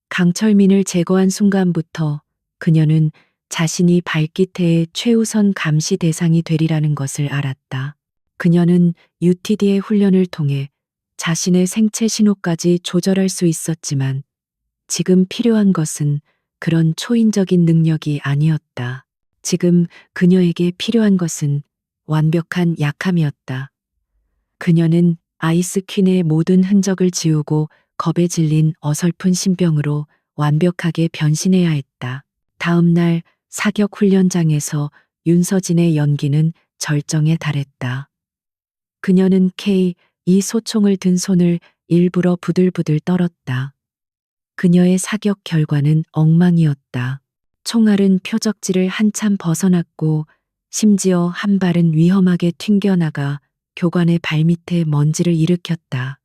강철민을 제거한 순간부터 그녀는 자신이 발기태의 최우선 감시 대상이 되리라는 것을 알았다. 그녀는 UTD의 훈련을 통해 자신의 생체 신호까지 조절할 수 있었지만 지금 필요한 것은 그런 초인적인 능력이 아니었다. 지금 그녀에게 필요한 것은 완벽한 약함이었다. 그녀는 아이스 퀸의 모든 흔적을 지우고 겁에 질린 어설픈 신병으로 완벽하게 변신해야 했다. 다음 날 사격 훈련장에서 윤서진의 연기는 절정에 달했다. 그녀는 K2 소총을 든 손을 일부러 부들부들 떨었다. 그녀의 사격 결과는 엉망이었다. 총알은 표적지를 한참 벗어났고 심지어 한 발은 위험하게 튕겨나가 교관의 발밑에 먼지를 일으켰다.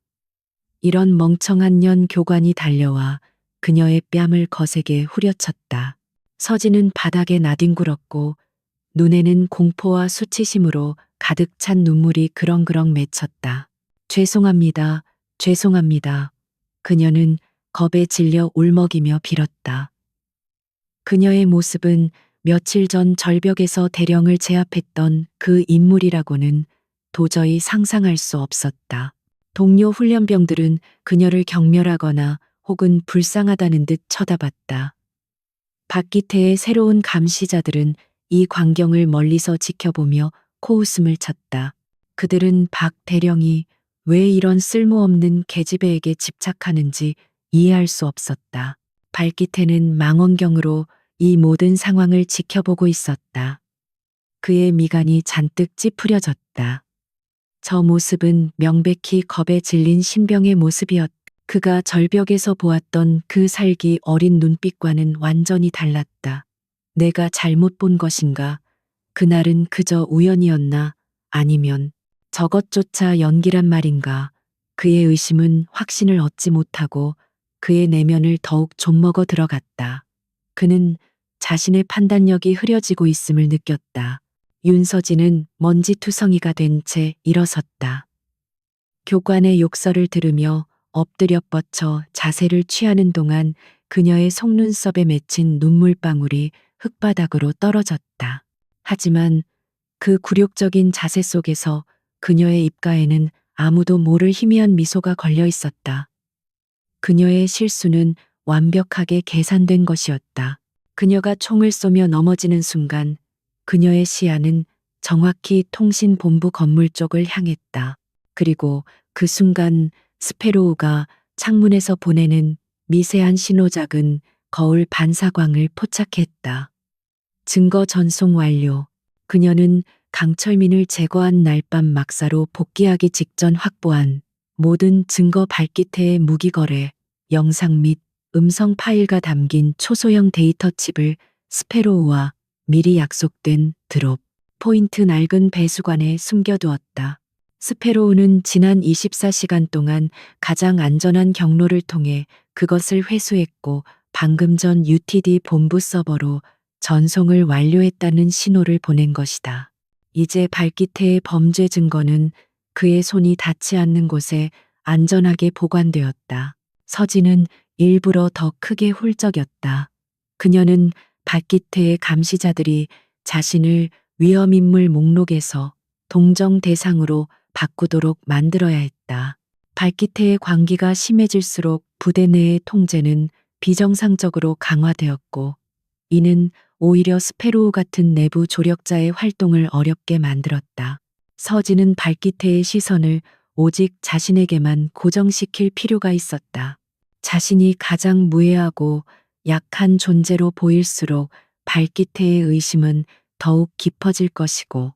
이런 멍청한 년 교관이 달려와 그녀의 뺨을 거세게 후려쳤다. 서진은 바닥에 나뒹굴었고 눈에는 공포와 수치심으로 가득 찬 눈물이 그렁그렁 맺혔다. 죄송합니다. 죄송합니다. 그녀는 겁에 질려 울먹이며 빌었다. 그녀의 모습은 며칠 전 절벽에서 대령을 제압했던 그 인물이라고는 도저히 상상할 수 없었다. 동료 훈련병들은 그녀를 경멸하거나 혹은 불쌍하다는 듯 쳐다봤다. 박기태의 새로운 감시자들은 이 광경을 멀리서 지켜보며 코웃음을 쳤다. 그들은 박 대령이 왜 이런 쓸모없는 계집애에게 집착하는지 이해할 수 없었다. 발기태는 망원경으로 이 모든 상황을 지켜보고 있었다. 그의 미간이 잔뜩 찌푸려졌다. 저 모습은 명백히 겁에 질린 신병의 모습이었다. 그가 절벽에서 보았던 그 살기 어린 눈빛과는 완전히 달랐다. 내가 잘못 본 것인가? 그날은 그저 우연이었나? 아니면 저것조차 연기란 말인가? 그의 의심은 확신을 얻지 못하고 그의 내면을 더욱 좀먹어 들어갔다. 그는 자신의 판단력이 흐려지고 있음을 느꼈다. 윤서진은 먼지투성이가 된 채 일어섰다. 교관의 욕설을 들으며 엎드려 뻗쳐 자세를 취하는 동안 그녀의 속눈썹에 맺힌 눈물방울이 흙바닥으로 떨어졌다. 하지만 그 굴욕적인 자세 속에서 그녀의 입가에는 아무도 모를 희미한 미소가 걸려 있었다. 그녀의 실수는 완벽하게 계산된 것이었다. 그녀가 총을 쏘며 넘어지는 순간 그녀의 시야는 정확히 통신본부 건물 쪽을 향했다. 그리고 그 순간 스페로우가 창문에서 보내는 미세한 신호작은 거울 반사광을 포착했다. 증거 전송 완료. 그녀는 강철민을 제거한 날 밤 막사로 복귀하기 직전 확보한 모든 증거 발기태의 무기거래, 영상 및 음성 파일과 담긴 초소형 데이터 칩을 스페로우와 미리 약속된 드롭 포인트 낡은 배수관에 숨겨두었다. 스페로우는 지난 24시간 동안 가장 안전한 경로를 통해 그것을 회수했고 방금 전 UTD 본부 서버로 전송을 완료했다는 신호를 보낸 것이다. 이제 발기태의 범죄 증거는 그의 손이 닿지 않는 곳에 안전하게 보관되었다. 서진은 일부러 더 크게 훌쩍였다. 그녀는 발기태의 감시자들이 자신을 위험인물 목록에서 동정 대상으로 바꾸도록 만들어야 했다. 발기태의 관기가 심해질수록 부대 내의 통제는 비정상적으로 강화되었고 이는 오히려 스페로우 같은 내부 조력자의 활동을 어렵게 만들었다. 서진은 발기태의 시선을 오직 자신에게만 고정시킬 필요가 있었다. 자신이 가장 무해하고 약한 존재로 보일수록 발기태의 의심은 더욱 깊어질 것이고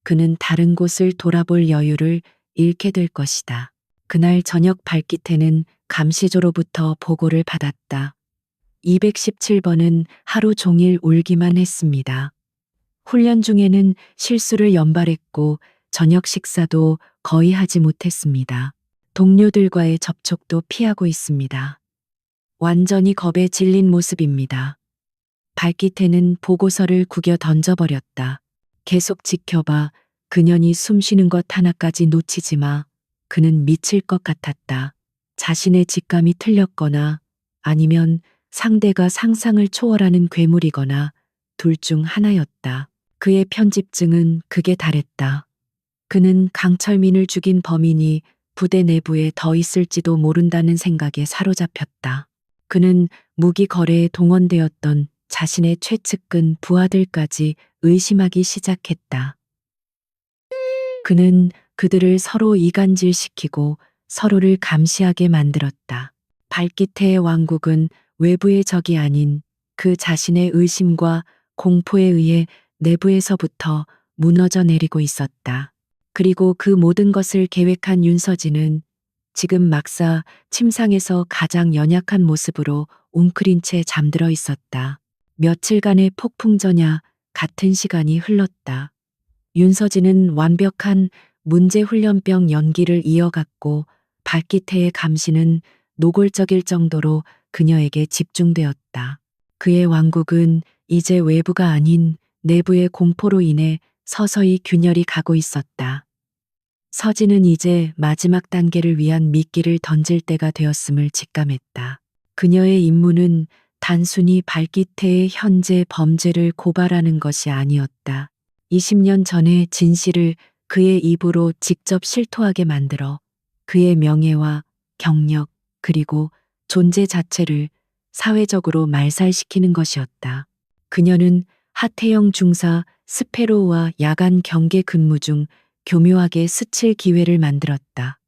그는 다른 곳을 돌아볼 여유를 잃게 될 것이다. 그날 저녁 발기태는 감시조로부터 보고를 받았다. 217번은 하루 종일 울기만 했습니다. 훈련 중에는 실수를 연발했고 저녁 식사도 거의 하지 못했습니다. 동료들과의 접촉도 피하고 있습니다. 완전히 겁에 질린 모습입니다. 발기태는 보고서를 구겨 던져버렸다. 계속 지켜봐. 그년이 숨 쉬는 것 하나까지 놓치지 마. 그는 미칠 것 같았다. 자신의 직감이 틀렸거나 아니면 상대가 상상을 초월하는 괴물이거나 둘 중 하나였다. 그의 편집증은 극에 달했다. 그는 강철민을 죽인 범인이 부대 내부에 더 있을지도 모른다는 생각에 사로잡혔다. 그는 무기 거래에 동원되었던 자신의 최측근 부하들까지 의심하기 시작했다. 그는 그들을 서로 이간질시키고 서로를 감시하게 만들었다. 발기태의 왕국은 외부의 적이 아닌 그 자신의 의심과 공포에 의해 내부에서부터 무너져 내리고 있었다. 그리고 그 모든 것을 계획한 윤서진은 지금 막사 침상에서 가장 연약한 모습으로 웅크린 채 잠들어 있었다. 며칠간의 폭풍전야 같은 시간이 흘렀다. 윤서진은 완벽한 문제훈련병 연기를 이어갔고 발기태의 감시는 노골적일 정도로 그녀에게 집중되었다. 그의 왕국은 이제 외부가 아닌 내부의 공포로 인해 서서히 균열이 가고 있었다. 서진은 이제 마지막 단계를 위한 미끼를 던질 때가 되었음을 직감했다. 그녀의 임무는 단순히 발기태의 현재 범죄를 고발하는 것이 아니었다. 20년 전의 진실을 그의 입으로 직접 실토하게 만들어 그의 명예와 경력 그리고 존재 자체를 사회적으로 말살시키는 것이었다. 그녀는 하태영 중사 스페로우와 야간 경계 근무 중 교묘하게 스칠 기회를 만들었다.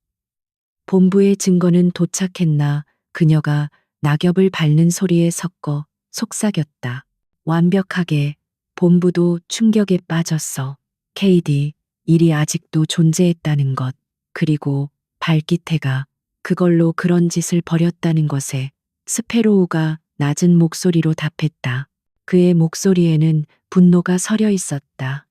본부의 증거는 도착했나 그녀가 낙엽을 밟는 소리에 섞어 속삭였다. 완벽하게 본부도 충격에 빠졌어. KD, 일이 아직도 존재했다는 것, 그리고 발기태가 그걸로 그런 짓을 벌였다는 것에 스페로우가 낮은 목소리로 답했다. 그의 목소리에는 분노가 서려 있었다.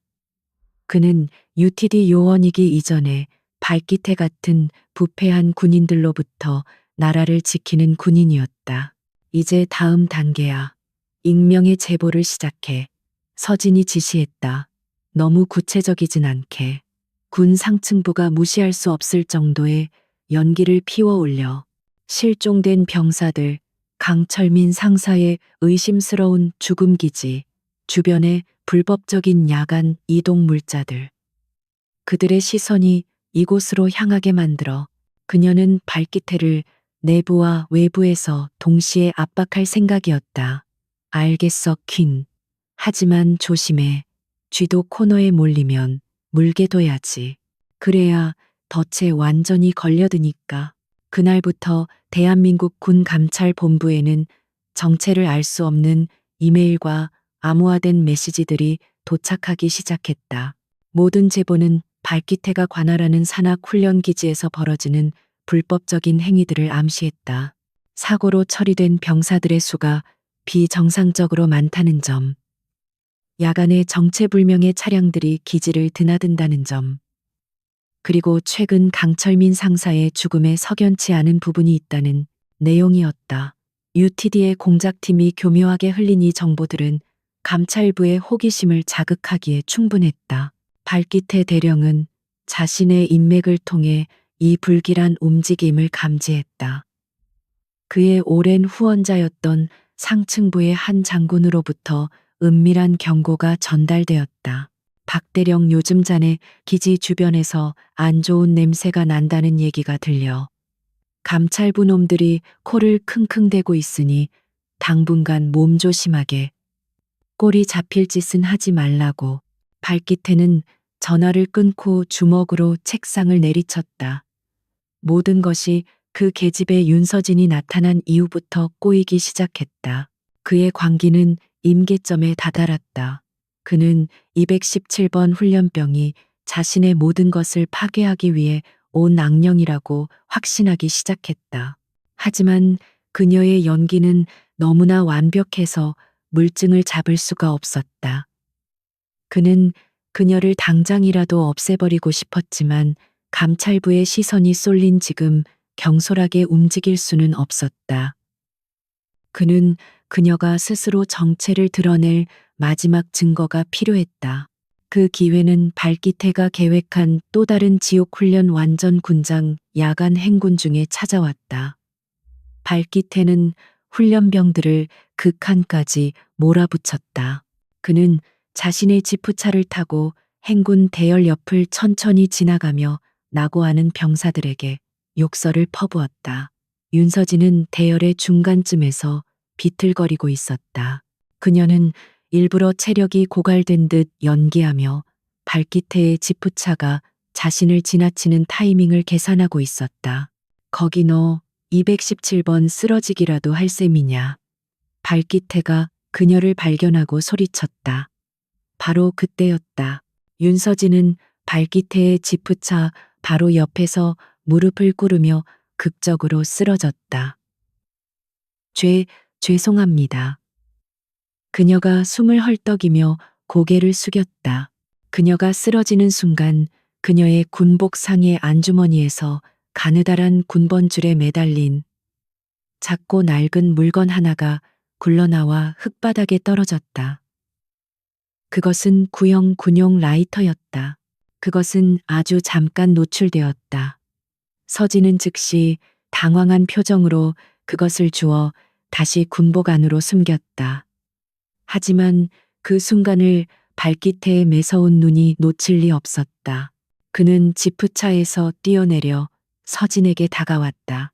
그는 UTD 요원이기 이전에 발기태 같은 부패한 군인들로부터 나라를 지키는 군인이었다. 이제 다음 단계야. 익명의 제보를 시작해. 서진이 지시했다. 너무 구체적이진 않게. 군 상층부가 무시할 수 없을 정도의 연기를 피워 올려. 실종된 병사들, 강철민 상사의 의심스러운 죽음 기지, 주변의 불법적인 야간 이동 물자들. 그들의 시선이 이곳으로 향하게 만들어 그녀는 발기태를 내부와 외부에서 동시에 압박할 생각이었다. 알겠어, 퀸. 하지만 조심해. 쥐도 코너에 몰리면 물게 둬야지. 그래야 덫에 완전히 걸려드니까. 그날부터 대한민국 군감찰본부에는 정체를 알 수 없는 이메일과 암호화된 메시지들이 도착하기 시작했다. 모든 제보는 발기태가 관할하는 산악훈련기지에서 벌어지는 불법적인 행위들을 암시했다. 사고로 처리된 병사들의 수가 비정상적으로 많다는 점, 야간에 정체불명의 차량들이 기지를 드나든다는 점, 그리고 최근 강철민 상사의 죽음에 석연치 않은 부분이 있다는 내용이었다. UTD의 공작팀이 교묘하게 흘린 이 정보들은 감찰부의 호기심을 자극하기에 충분했다. 발기태 대령은 자신의 인맥을 통해 이 불길한 움직임을 감지했다. 그의 오랜 후원자였던 상층부의 한 장군으로부터 은밀한 경고가 전달되었다. 박 대령 요즘 자네 기지 주변에서 안 좋은 냄새가 난다는 얘기가 들려. 감찰부 놈들이 코를 킁킁대고 있으니 당분간 몸조심하게. 꼬리 잡힐 짓은 하지 말라고. 발기태는 전화를 끊고 주먹으로 책상을 내리쳤다. 모든 것이 그 계집에 윤서진이 나타난 이후부터 꼬이기 시작했다. 그의 광기는 임계점에 다다랐다. 그는 217번 훈련병이 자신의 모든 것을 파괴하기 위해 온 악령이라고 확신하기 시작했다. 하지만 그녀의 연기는 너무나 완벽해서 물증을 잡을 수가 없었다. 그는 그녀를 당장이라도 없애버리고 싶었지만 감찰부의 시선이 쏠린 지금 경솔하게 움직일 수는 없었다. 그는 그녀가 스스로 정체를 드러낼 마지막 증거가 필요했다. 그 기회는 발기태가 계획한 또 다른 지옥훈련 완전 군장 야간 행군 중에 찾아왔다. 발기태는 훈련병들을 극한까지 몰아붙였다. 그는 자신의 지프차를 타고 행군 대열 옆을 천천히 지나가며 낙오하는 병사들에게 욕설을 퍼부었다. 윤서진은 대열의 중간쯤에서 비틀거리고 있었다. 그녀는 일부러 체력이 고갈된 듯 연기하며 발기태의 지프차가 자신을 지나치는 타이밍을 계산하고 있었다. 거기 너 217번 쓰러지기라도 할 셈이냐. 발기태가 그녀를 발견하고 소리쳤다. 바로 그때였다. 윤서진은 발기태의 지프차 바로 옆에서 무릎을 꿇으며 극적으로 쓰러졌다. 죄송합니다. 그녀가 숨을 헐떡이며 고개를 숙였다. 그녀가 쓰러지는 순간 그녀의 군복 상의 안주머니에서 가느다란 군번줄에 매달린 작고 낡은 물건 하나가 굴러나와 흙바닥에 떨어졌다. 그것은 구형 군용 라이터였다. 그것은 아주 잠깐 노출되었다. 서진은 즉시 당황한 표정으로 그것을 주워 다시 군복 안으로 숨겼다. 하지만 그 순간을 발기태의 매서운 눈이 놓칠 리 없었다. 그는 지프차에서 뛰어내려 서진에게 다가왔다.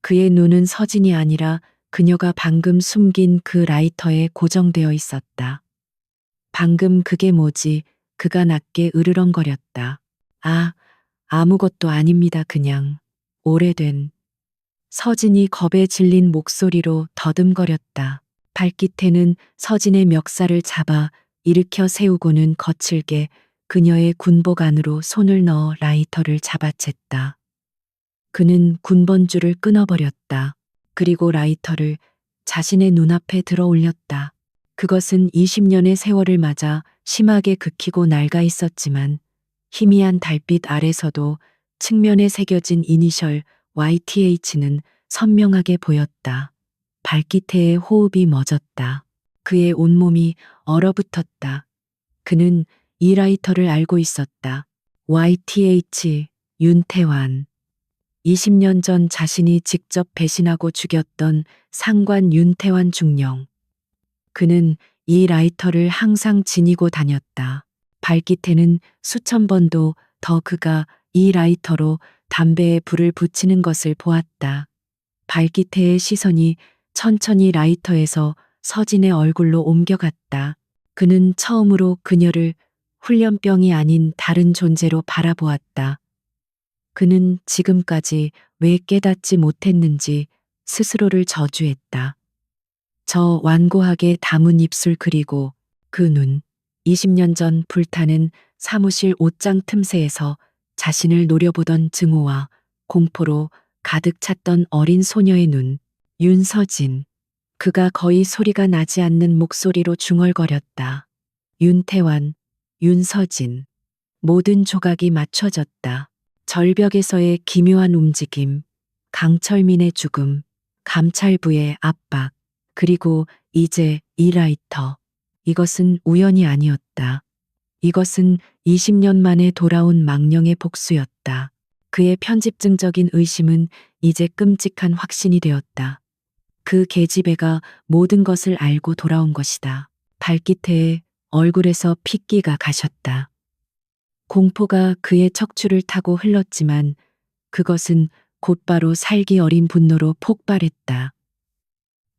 그의 눈은 서진이 아니라 그녀가 방금 숨긴 그 라이터에 고정되어 있었다. 방금 그게 뭐지? 그가 낮게 으르렁거렸다. 아무것도 아닙니다. 그냥 오래된. 서진이 겁에 질린 목소리로 더듬거렸다. 발기태는 서진의 멱살을 잡아 일으켜 세우고는 거칠게 그녀의 군복 안으로 손을 넣어 라이터를 잡아챘다. 그는 군번줄을 끊어버렸다. 그리고 라이터를 자신의 눈앞에 들어 올렸다. 그것은 20년의 세월을 맞아 심하게 긁히고 낡아 있었지만 희미한 달빛 아래서도 측면에 새겨진 이니셜 YTH는 선명하게 보였다. 발기태의 호흡이 멎었다. 그의 온몸이 얼어붙었다. 그는 이 라이터를 알고 있었다. YTH, 윤태환. 20년 전 자신이 직접 배신하고 죽였던 상관 윤태환 중령. 그는 이 라이터를 항상 지니고 다녔다. 발기태는 수천 번도 더 그가 이 라이터로 담배에 불을 붙이는 것을 보았다. 발기태의 시선이 천천히 라이터에서 서진의 얼굴로 옮겨갔다. 그는 처음으로 그녀를 훈련병이 아닌 다른 존재로 바라보았다. 그는 지금까지 왜 깨닫지 못했는지 스스로를 저주했다. 저 완고하게 담은 입술 그리고 그 눈, 20년 전 불타는 사무실 옷장 틈새에서 자신을 노려보던 증오와 공포로 가득 찼던 어린 소녀의 눈, 윤서진. 그가 거의 소리가 나지 않는 목소리로 중얼거렸다. 윤태환, 윤서진. 모든 조각이 맞춰졌다. 절벽에서의 기묘한 움직임, 강철민의 죽음, 감찰부의 압박, 그리고 이제 이 라이터. 이것은 우연이 아니었다. 이것은 20년 만에 돌아온 망령의 복수였다. 그의 편집증적인 의심은 이제 끔찍한 확신이 되었다. 그 계집애가 모든 것을 알고 돌아온 것이다. 발기태의 얼굴에서 핏기가 가셨다. 공포가 그의 척추를 타고 흘렀지만 그것은 곧바로 살기 어린 분노로 폭발했다.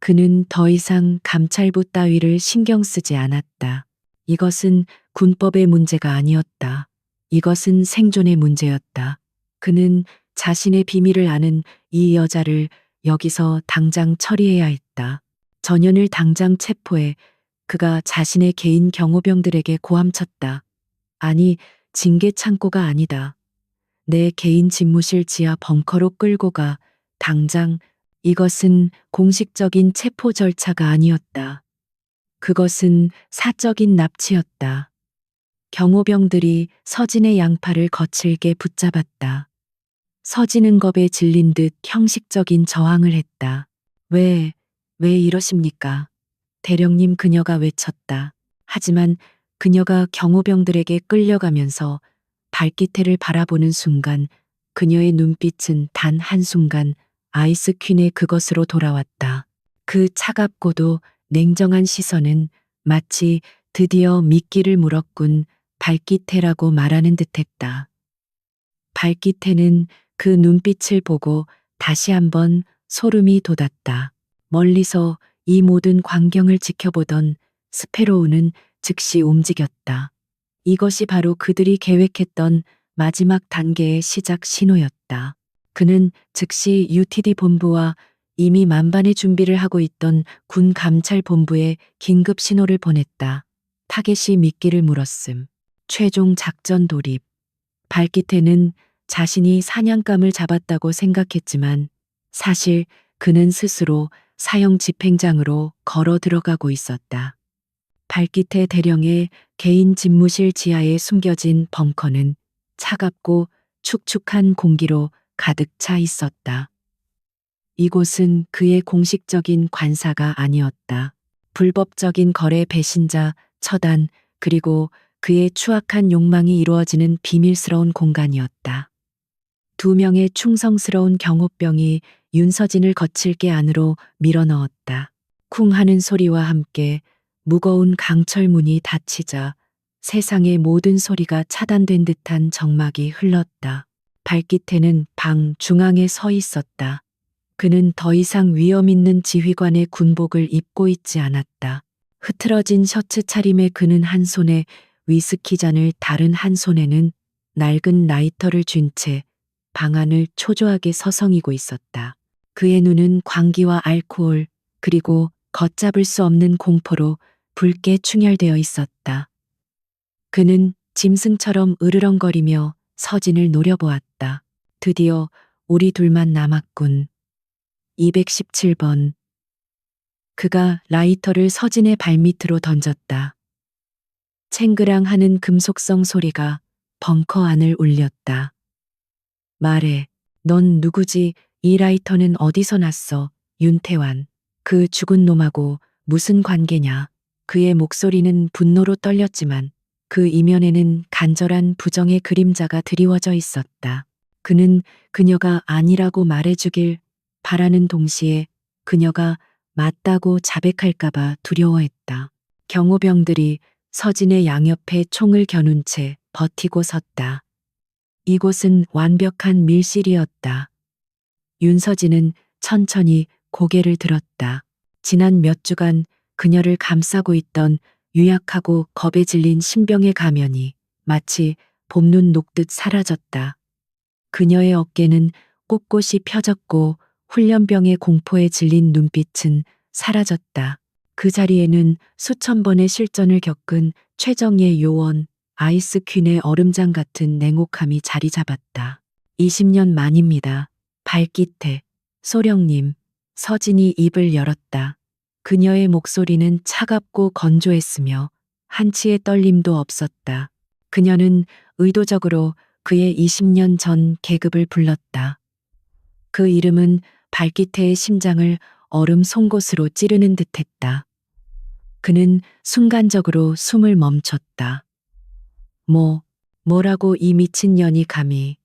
그는 더 이상 감찰부 따위를 신경 쓰지 않았다. 이것은 군법의 문제가 아니었다. 이것은 생존의 문제였다. 그는 자신의 비밀을 아는 이 여자를 여기서 당장 처리해야 했다. 전현을 당장 체포해 그가 자신의 개인 경호병들에게 고함쳤다. 아니, 징계 창고가 아니다. 내 개인 집무실 지하 벙커로 끌고 가. 당장. 이것은 공식적인 체포 절차가 아니었다. 그것은 사적인 납치였다. 경호병들이 서진의 양팔을 거칠게 붙잡았다. 서진은 겁에 질린 듯 형식적인 저항을 했다. 왜 이러십니까? 대령님, 그녀가 외쳤다. 하지만 그녀가 경호병들에게 끌려가면서 발기태를 바라보는 순간 그녀의 눈빛은 단 한순간 아이스 퀸의 그것으로 돌아왔다. 그 차갑고도 냉정한 시선은 마치 드디어 미끼를 물었군 발기태라고 말하는 듯했다. 발기태는 그 눈빛을 보고 다시 한번 소름이 돋았다. 멀리서 이 모든 광경을 지켜보던 스페로우는 즉시 움직였다. 이것이 바로 그들이 계획했던 마지막 단계의 시작 신호였다. 그는 즉시 UTD 본부와 이미 만반의 준비를 하고 있던 군 감찰 본부에 긴급 신호를 보냈다. 타겟이 미끼를 물었음. 최종 작전 돌입. 발기태는 자신이 사냥감을 잡았다고 생각했지만 사실 그는 스스로 사형 집행장으로 걸어 들어가고 있었다. 발기태 대령의 개인 집무실 지하에 숨겨진 벙커는 차갑고 축축한 공기로 가득 차 있었다. 이곳은 그의 공식적인 관사가 아니었다. 불법적인 거래 배신자, 처단, 그리고 그의 추악한 욕망이 이루어지는 비밀스러운 공간이었다. 두 명의 충성스러운 경호병이 윤서진을 거칠게 안으로 밀어넣었다. 쿵 하는 소리와 함께 무거운 강철문이 닫히자 세상의 모든 소리가 차단된 듯한 정막이 흘렀다. 발기태는 방 중앙에 서 있었다. 그는 더 이상 위험 있는 지휘관의 군복을 입고 있지 않았다. 흐트러진 셔츠 차림의 그는 한 손에 위스키 잔을 다른 한 손에는 낡은 라이터를 쥔 채 방 안을 초조하게 서성이고 있었다. 그의 눈은 광기와 알코올 그리고 걷잡을 수 없는 공포로 붉게 충혈되어 있었다. 그는 짐승처럼 으르렁거리며 서진을 노려보았다. 드디어 우리 둘만 남았군. 217번. 그가 라이터를 서진의 발밑으로 던졌다. 챙그랑 하는 금속성 소리가 벙커 안을 울렸다. 말해, 넌 누구지? 이 라이터는 어디서 났어? 윤태환. 그 죽은 놈하고 무슨 관계냐? 그의 목소리는 분노로 떨렸지만 그 이면에는 간절한 부정의 그림자가 드리워져 있었다. 그는 그녀가 아니라고 말해주길 바라는 동시에 그녀가 맞다고 자백할까봐 두려워했다. 경호병들이 서진의 양옆에 총을 겨눈 채 버티고 섰다. 이곳은 완벽한 밀실이었다. 윤서진은 천천히 고개를 들었다. 지난 몇 주간 그녀를 감싸고 있던 유약하고 겁에 질린 신병의 가면이 마치 봄눈 녹듯 사라졌다. 그녀의 어깨는 꼿꼿이 펴졌고 훈련병의 공포에 질린 눈빛은 사라졌다. 그 자리에는 수천 번의 실전을 겪은 최정예 요원, 아이스 퀸의 얼음장 같은 냉혹함이 자리 잡았다. 20년 만입니다. 발기태, 소령님, 서진이 입을 열었다. 그녀의 목소리는 차갑고 건조했으며 한치의 떨림도 없었다. 그녀는 의도적으로 그의 20년 전 계급을 불렀다. 그 이름은 발기태의 심장을 얼음 송곳으로 찌르는 듯했다. 그는 순간적으로 숨을 멈췄다. 뭐라고 이 미친년이 감히.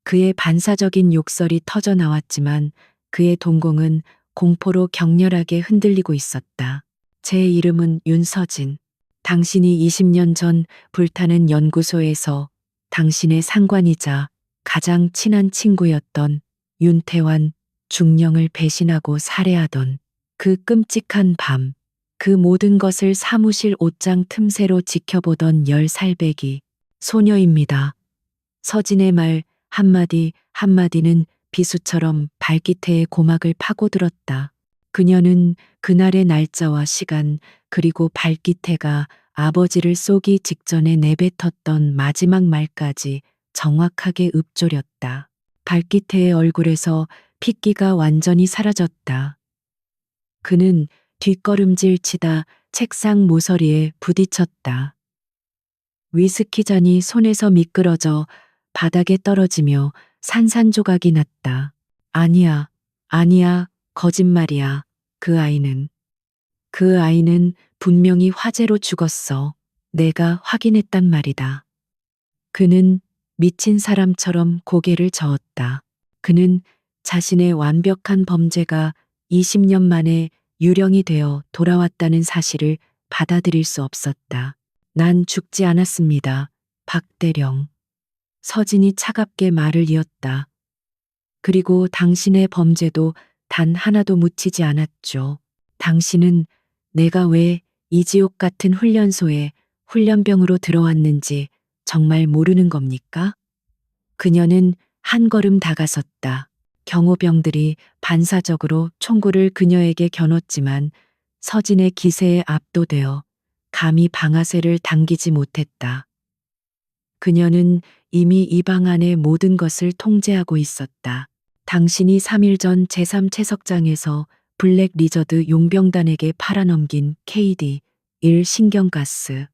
그의 반사적인 욕설이 터져 나왔지만 그의 동공은 공포로 격렬하게 흔들리고 있었다. 제 이름은 윤서진. 당신이 20년 전 불타는 연구소에서 당신의 상관이자 가장 친한 친구였던 윤태환 중령을 배신하고 살해하던 그 끔찍한 밤, 그 모든 것을 사무실 옷장 틈새로 지켜보던 10살배기 소녀입니다. 서진의 말 한마디 한마디는 비수처럼 발기태의 고막을 파고들었다. 그녀는 그날의 날짜와 시간 그리고 발기태가 아버지를 쏘기 직전에 내뱉었던 마지막 말까지 정확하게 읊조렸다. 발기태의 얼굴에서 핏기가 완전히 사라졌다. 그는 뒷걸음질 치다 책상 모서리에 부딪혔다. 위스키 잔이 손에서 미끄러져 바닥에 떨어지며 산산조각이 났다. 아니야, 아니야, 거짓말이야. 그 아이는 분명히 화재로 죽었어. 내가 확인했단 말이다. 그는 미친 사람처럼 고개를 저었다. 그는 자신의 완벽한 범죄가 20년 만에 유령이 되어 돌아왔다는 사실을 받아들일 수 없었다. 난 죽지 않았습니다. 박대령. 서진이 차갑게 말을 이었다. 그리고 당신의 범죄도 단 하나도 묻히지 않았죠. 당신은 내가 왜 이 지옥 같은 훈련소에 훈련병으로 들어왔는지 정말 모르는 겁니까? 그녀는 한 걸음 다가섰다. 경호병들이 반사적으로 총구를 그녀에게 겨눴지만 서진의 기세에 압도되어 감히 방아쇠를 당기지 못했다. 그녀는 이미 이 방 안의 모든 것을 통제하고 있었다. 당신이 3일 전 제3채석장에서 블랙 리저드 용병단에게 팔아넘긴 KD 1 신경가스.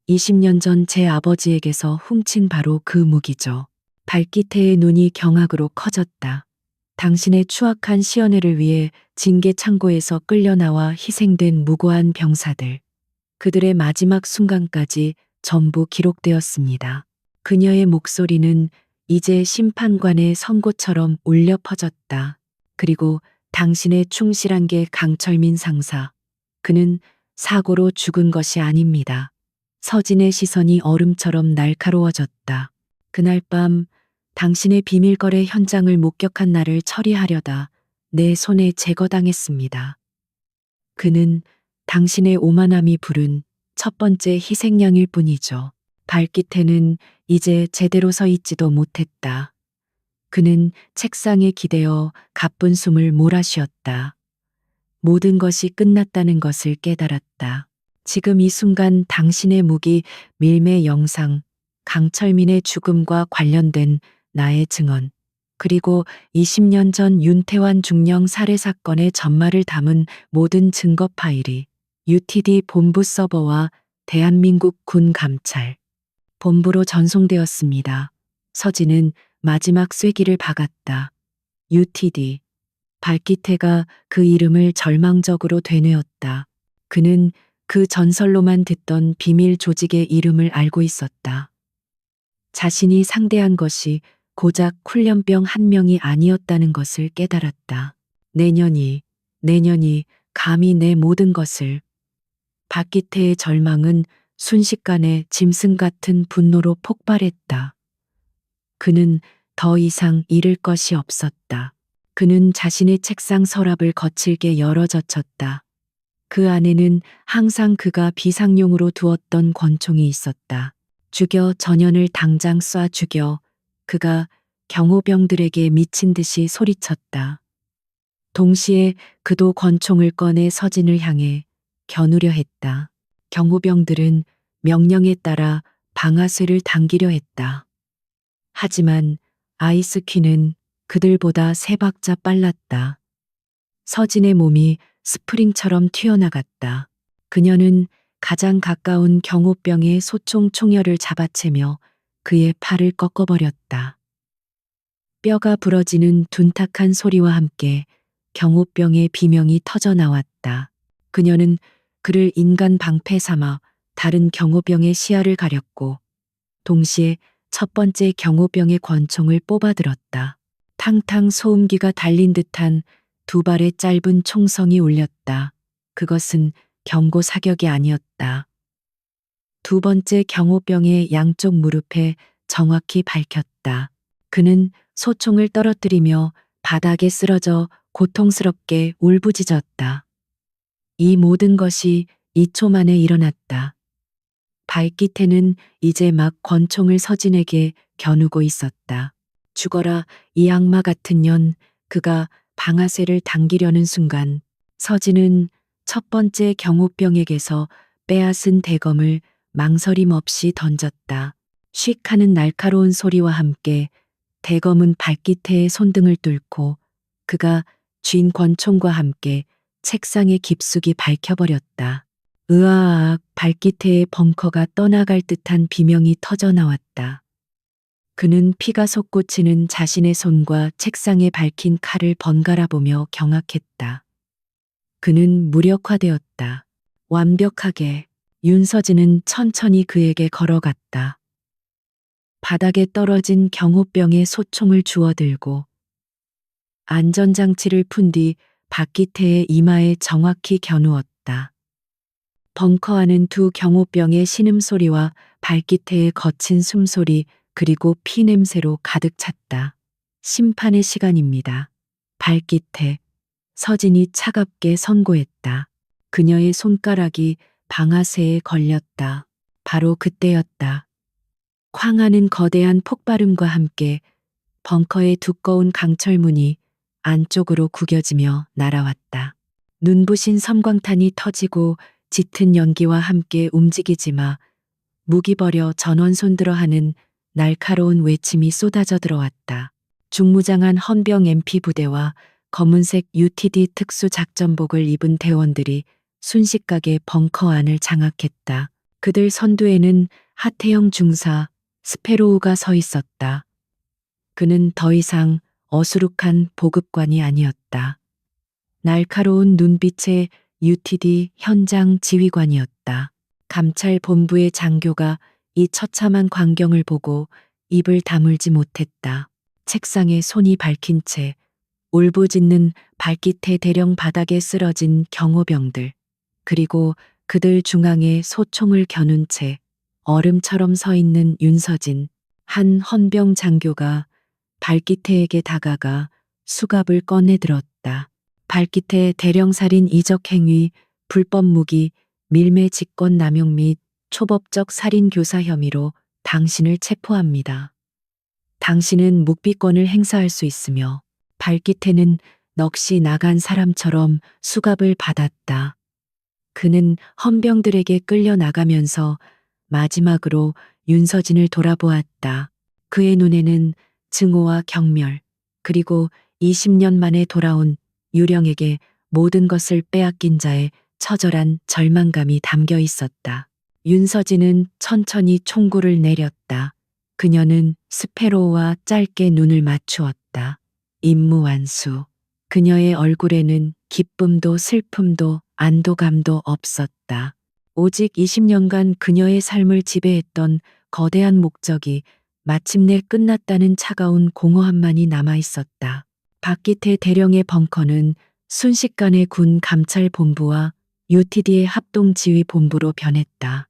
20년 전 제 아버지에게서 훔친 바로 그 무기죠. 발기태의 눈이 경악으로 커졌다. 당신의 추악한 시연회를 위해 징계 창고에서 끌려나와 희생된 무고한 병사들. 그들의 마지막 순간까지 전부 기록되었습니다. 그녀의 목소리는 이제 심판관의 선고처럼 울려 퍼졌다. 그리고 당신의 충실한 게 강철민 상사. 그는 사고로 죽은 것이 아닙니다. 서진의 시선이 얼음처럼 날카로워졌다. 그날 밤 당신의 비밀거래 현장을 목격한 나를 처리하려다 내 손에 제거당했습니다. 그는 당신의 오만함이 부른 첫 번째 희생양일 뿐이죠. 발기태는 이제 제대로 서 있지도 못했다. 그는 책상에 기대어 가쁜 숨을 몰아쉬었다. 모든 것이 끝났다는 것을 깨달았다. 지금 이 순간 당신의 무기 밀매 영상, 강철민의 죽음과 관련된 나의 증언, 그리고 20년 전 윤태환 중령 살해 사건의 전말을 담은 모든 증거 파일이 UTD 본부 서버와 대한민국 군 감찰 본부로 전송되었습니다. 서진은 마지막 쐐기를 박았다. UTD. 발기태가 그 이름을 절망적으로 되뇌었다. 그는 그 전설로만 듣던 비밀 조직의 이름을 알고 있었다. 자신이 상대한 것이 고작 훈련병 한 명이 아니었다는 것을 깨달았다. 내년이 감히 내 모든 것을. 박기태의 절망은 순식간에 짐승 같은 분노로 폭발했다. 그는 더 이상 잃을 것이 없었다. 그는 자신의 책상 서랍을 거칠게 열어젖혔다. 그 안에는 항상 그가 비상용으로 두었던 권총이 있었다. 죽여 전현을 당장 쏴 죽여. 그가 경호병들에게 미친 듯이 소리쳤다. 동시에 그도 권총을 꺼내 서진을 향해 겨누려 했다. 경호병들은 명령에 따라 방아쇠를 당기려 했다. 하지만 아이스퀸은 그들보다 3박자 빨랐다. 서진의 몸이 스프링처럼 튀어나갔다. 그녀는 가장 가까운 경호병의 소총 총열을 잡아채며 그의 팔을 꺾어버렸다. 뼈가 부러지는 둔탁한 소리와 함께 경호병의 비명이 터져 나왔다. 그녀는 그를 인간 방패 삼아 다른 경호병의 시야를 가렸고 동시에 첫 번째 경호병의 권총을 뽑아들었다. 탕탕 소음기가 달린 듯한 2발의 짧은 총성이 울렸다. 그것은 경고 사격이 아니었다. 두 번째 경호병의 양쪽 무릎에 정확히 밝혔다. 그는 소총을 떨어뜨리며 바닥에 쓰러져 고통스럽게 울부짖었다. 이 모든 것이 2초 만에 일어났다. 발기태는 이제 막 권총을 서진에게 겨누고 있었다. 죽어라, 이 악마 같은 년. 그가 방아쇠를 당기려는 순간 서진은 첫 번째 경호병에게서 빼앗은 대검을 망설임 없이 던졌다. 쉭 하는 날카로운 소리와 함께 대검은 발기태의 손등을 뚫고 그가 쥔 권총과 함께 책상의 깊숙이 밝혀버렸다. 으아악, 발기태의 벙커가 떠나갈 듯한 비명이 터져 나왔다. 그는 피가 솟구치는 자신의 손과 책상에 밝힌 칼을 번갈아 보며 경악했다. 그는 무력화되었다. 완벽하게 윤서진은 천천히 그에게 걸어갔다. 바닥에 떨어진 경호병에 소총을 주워들고 안전장치를 푼 뒤 박기태의 이마에 정확히 겨누었다. 벙커 안은 두 경호병의 신음소리와 발기태의 거친 숨소리 그리고 피 냄새로 가득 찼다. 심판의 시간입니다. 발기태. 서진이 차갑게 선고했다. 그녀의 손가락이 방아쇠에 걸렸다. 바로 그때였다. 쾅 하는 거대한 폭발음과 함께 벙커의 두꺼운 강철문이 안쪽으로 구겨지며 날아왔다. 눈부신 섬광탄이 터지고 짙은 연기와 함께 움직이지마 무기 버려 전원 손들어 하는 날카로운 외침이 쏟아져 들어왔다. 중무장한 헌병 MP 부대와 검은색 UTD 특수작전복을 입은 대원들이 순식간에 벙커 안을 장악했다. 그들 선두에는 하태영 중사 스페로우가 서 있었다. 그는 더 이상 어수룩한 보급관이 아니었다. 날카로운 눈빛의 UTD 현장 지휘관이었다. 감찰 본부의 장교가 이 처참한 광경을 보고 입을 다물지 못했다. 책상에 손이 밝힌 채 울부짖는 발기태 대령 바닥에 쓰러진 경호병들, 그리고 그들 중앙에 소총을 겨눈 채 얼음처럼 서 있는 윤서진, 한 헌병 장교가 발기태에게 다가가 수갑을 꺼내 들었다. 발기태 대령살인 이적행위, 불법 무기, 밀매 직권 남용 및 초법적 살인 교사 혐의로 당신을 체포합니다. 당신은 묵비권을 행사할 수 있으며 발기태는 넋이 나간 사람처럼 수갑을 받았다. 그는 헌병들에게 끌려 나가면서 마지막으로 윤서진을 돌아보았다. 그의 눈에는 증오와 경멸, 그리고 20년 만에 돌아온 유령에게 모든 것을 빼앗긴 자의 처절한 절망감이 담겨 있었다. 윤서진은 천천히 총구를 내렸다. 그녀는 스페로우와 짧게 눈을 맞추었다. 임무 완수. 그녀의 얼굴에는 기쁨도 슬픔도 안도감도 없었다. 오직 20년간 그녀의 삶을 지배했던 거대한 목적이 마침내 끝났다는 차가운 공허함만이 남아 있었다. 박기태 대령의 벙커는 순식간에 군 감찰본부와 UTD의 합동지휘본부로 변했다.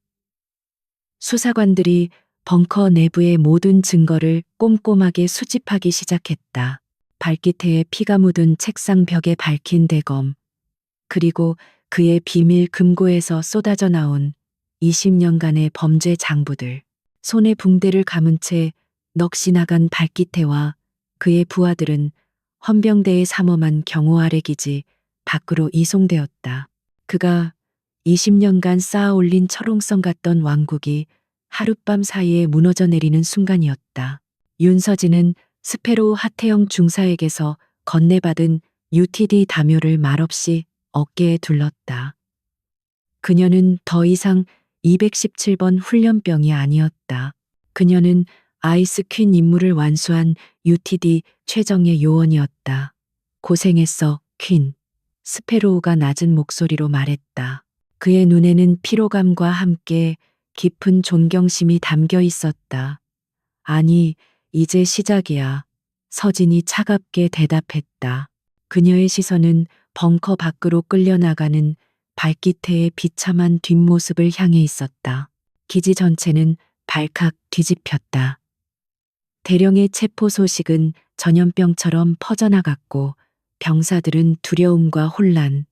수사관들이 벙커 내부의 모든 증거를 꼼꼼하게 수집하기 시작했다. 발기태의 피가 묻은 책상 벽에 밝힌 대검, 그리고 그의 비밀 금고에서 쏟아져 나온 20년간의 범죄 장부들, 손에 붕대를 감은 채 넋이 나간 발기태와 그의 부하들은 헌병대의 삼엄한 경호 아래 기지 밖으로 이송되었다. 그가 20년간 쌓아 올린 철옹성 같던 왕국이 하룻밤 사이에 무너져 내리는 순간이었다. 윤서진은 스페로우 하태영 중사에게서 건네받은 UTD 담요를 말없이 어깨에 둘렀다. 그녀는 더 이상 217번 훈련병이 아니었다. 그녀는 아이스퀸 임무를 완수한 UTD 최정예 요원이었다. 고생했어, 퀸. 스페로우가 낮은 목소리로 말했다. 그의 눈에는 피로감과 함께 깊은 존경심이 담겨 있었다. 아니, 이제 시작이야. 서진이 차갑게 대답했다. 그녀의 시선은 벙커 밖으로 끌려나가는 발기태의 비참한 뒷모습을 향해 있었다. 기지 전체는 발칵 뒤집혔다. 대령의 체포 소식은 전염병처럼 퍼져나갔고 병사들은 두려움과 혼란,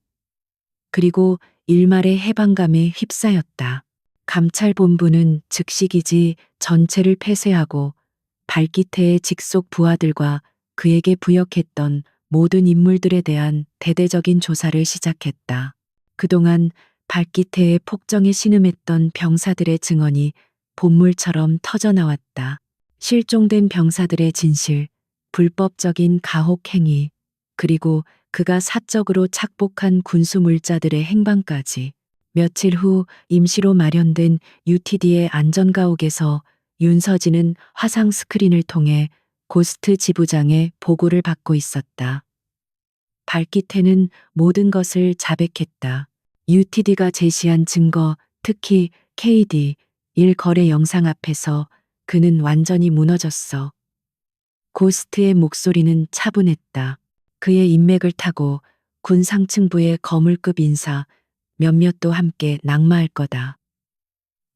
그리고 일말의 해방감에 휩싸였다. 감찰본부는 즉시 기지 전체를 폐쇄하고 발기태의 직속 부하들과 그에게 부역했던 모든 인물들에 대한 대대적인 조사를 시작했다. 그동안 발기태의 폭정에 신음했던 병사들의 증언이 본물처럼 터져나왔다. 실종된 병사들의 진실, 불법적인 가혹 행위, 그리고 그가 사적으로 착복한 군수 물자들의 행방까지. 며칠 후 임시로 마련된 UTD의 안전가옥에서 윤서진은 화상 스크린을 통해 고스트 지부장의 보고를 받고 있었다. 발기태는 모든 것을 자백했다. UTD가 제시한 증거 특히 KD 일 거래 영상 앞에서 그는 완전히 무너졌어. 고스트의 목소리는 차분했다. 그의 인맥을 타고 군 상층부의 거물급 인사 몇몇도 함께 낙마할 거다.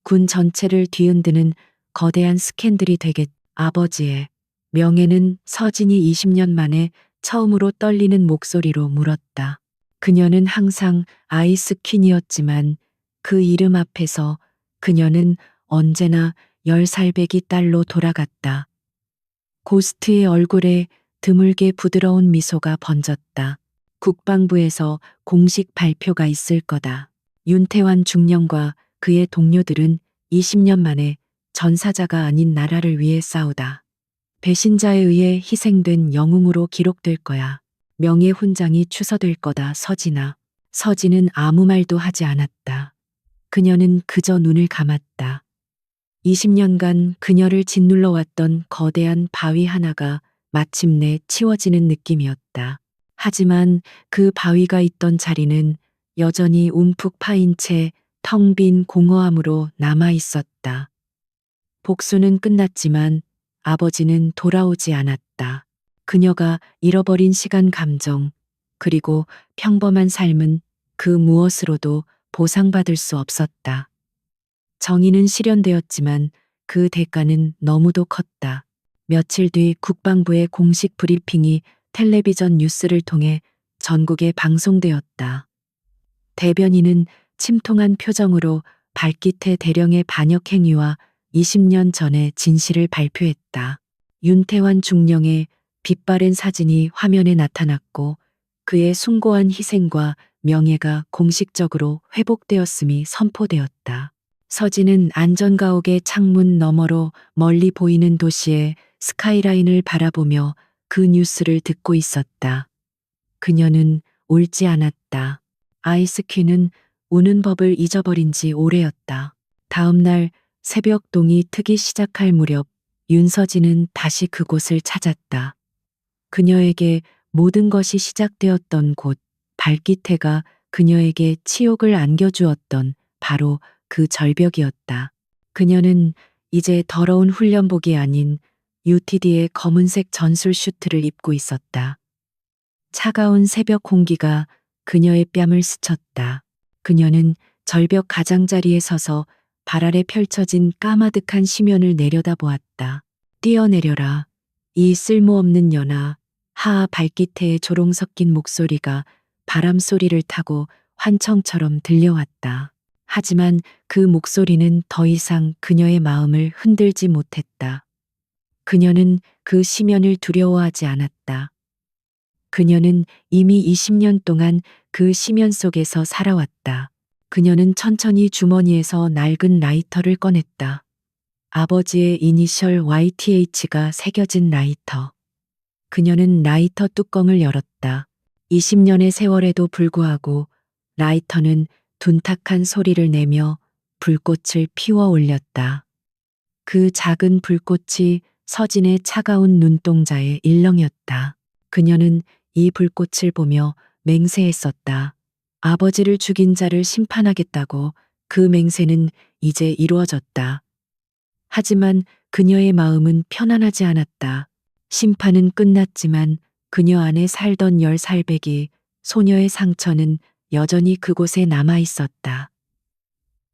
군 전체를 뒤흔드는 거대한 스캔들이 되겠. 아버지의 명예는 서진이 20년 만에 처음으로 떨리는 목소리로 물었다. 그녀는 항상 아이스 퀸이었지만 그 이름 앞에서 그녀는 언제나 10살배기 딸로 돌아갔다. 고스트의 얼굴에 드물게 부드러운 미소가 번졌다. 국방부에서 공식 발표가 있을 거다. 윤태환 중령과 그의 동료들은 20년 만에 전사자가 아닌 나라를 위해 싸우다. 배신자에 의해 희생된 영웅으로 기록될 거야. 명예 훈장이 추서될 거다, 서진아. 서진은 아무 말도 하지 않았다. 그녀는 그저 눈을 감았다. 20년간 그녀를 짓눌러 왔던 거대한 바위 하나가 마침내 치워지는 느낌이었다. 하지만 그 바위가 있던 자리는 여전히 움푹 파인 채 텅 빈 공허함으로 남아 있었다. 복수는 끝났지만 아버지는 돌아오지 않았다. 그녀가 잃어버린 시간 감정, 그리고 평범한 삶은 그 무엇으로도 보상받을 수 없었다. 정의는 실현되었지만 그 대가는 너무도 컸다. 며칠 뒤 국방부의 공식 브리핑이 텔레비전 뉴스를 통해 전국에 방송되었다. 대변인은 침통한 표정으로 발기태 대령의 반역 행위와 20년 전의 진실을 발표했다. 윤태환 중령의 빛바랜 사진이 화면에 나타났고 그의 숭고한 희생과 명예가 공식적으로 회복되었음이 선포되었다. 서진은 안전가옥의 창문 너머로 멀리 보이는 도시의 스카이라인을 바라보며 그 뉴스를 듣고 있었다. 그녀는 울지 않았다. 아이스퀸은 우는 법을 잊어버린 지 오래였다. 다음 날 새벽 동이 트기 시작할 무렵 윤서진은 다시 그곳을 찾았다. 그녀에게 모든 것이 시작되었던 곳, 발기태가 그녀에게 치욕을 안겨주었던 바로 그 절벽이었다. 그녀는 이제 더러운 훈련복이 아닌 UTD의 검은색 전술 슈트를 입고 있었다. 차가운 새벽 공기가 그녀의 뺨을 스쳤다. 그녀는 절벽 가장자리에 서서 발 아래 펼쳐진 까마득한 심연을 내려다보았다. 뛰어내려라. 이 쓸모없는 연아. 하하 발기태의 조롱 섞인 목소리가 바람 소리를 타고 환청처럼 들려왔다. 하지만 그 목소리는 더 이상 그녀의 마음을 흔들지 못했다. 그녀는 그 심연을 두려워하지 않았다. 그녀는 이미 20년 동안 그 심연 속에서 살아왔다. 그녀는 천천히 주머니에서 낡은 라이터를 꺼냈다. 아버지의 이니셜 YTH가 새겨진 라이터. 그녀는 라이터 뚜껑을 열었다. 20년의 세월에도 불구하고 라이터는 둔탁한 소리를 내며 불꽃을 피워 올렸다. 그 작은 불꽃이 서진의 차가운 눈동자에 일렁였다. 그녀는 이 불꽃을 보며 맹세했었다. 아버지를 죽인 자를 심판하겠다고. 그 맹세는 이제 이루어졌다. 하지만 그녀의 마음은 편안하지 않았다. 심판은 끝났지만 그녀 안에 살던 10살배기 소녀의 상처는 여전히 그곳에 남아 있었다.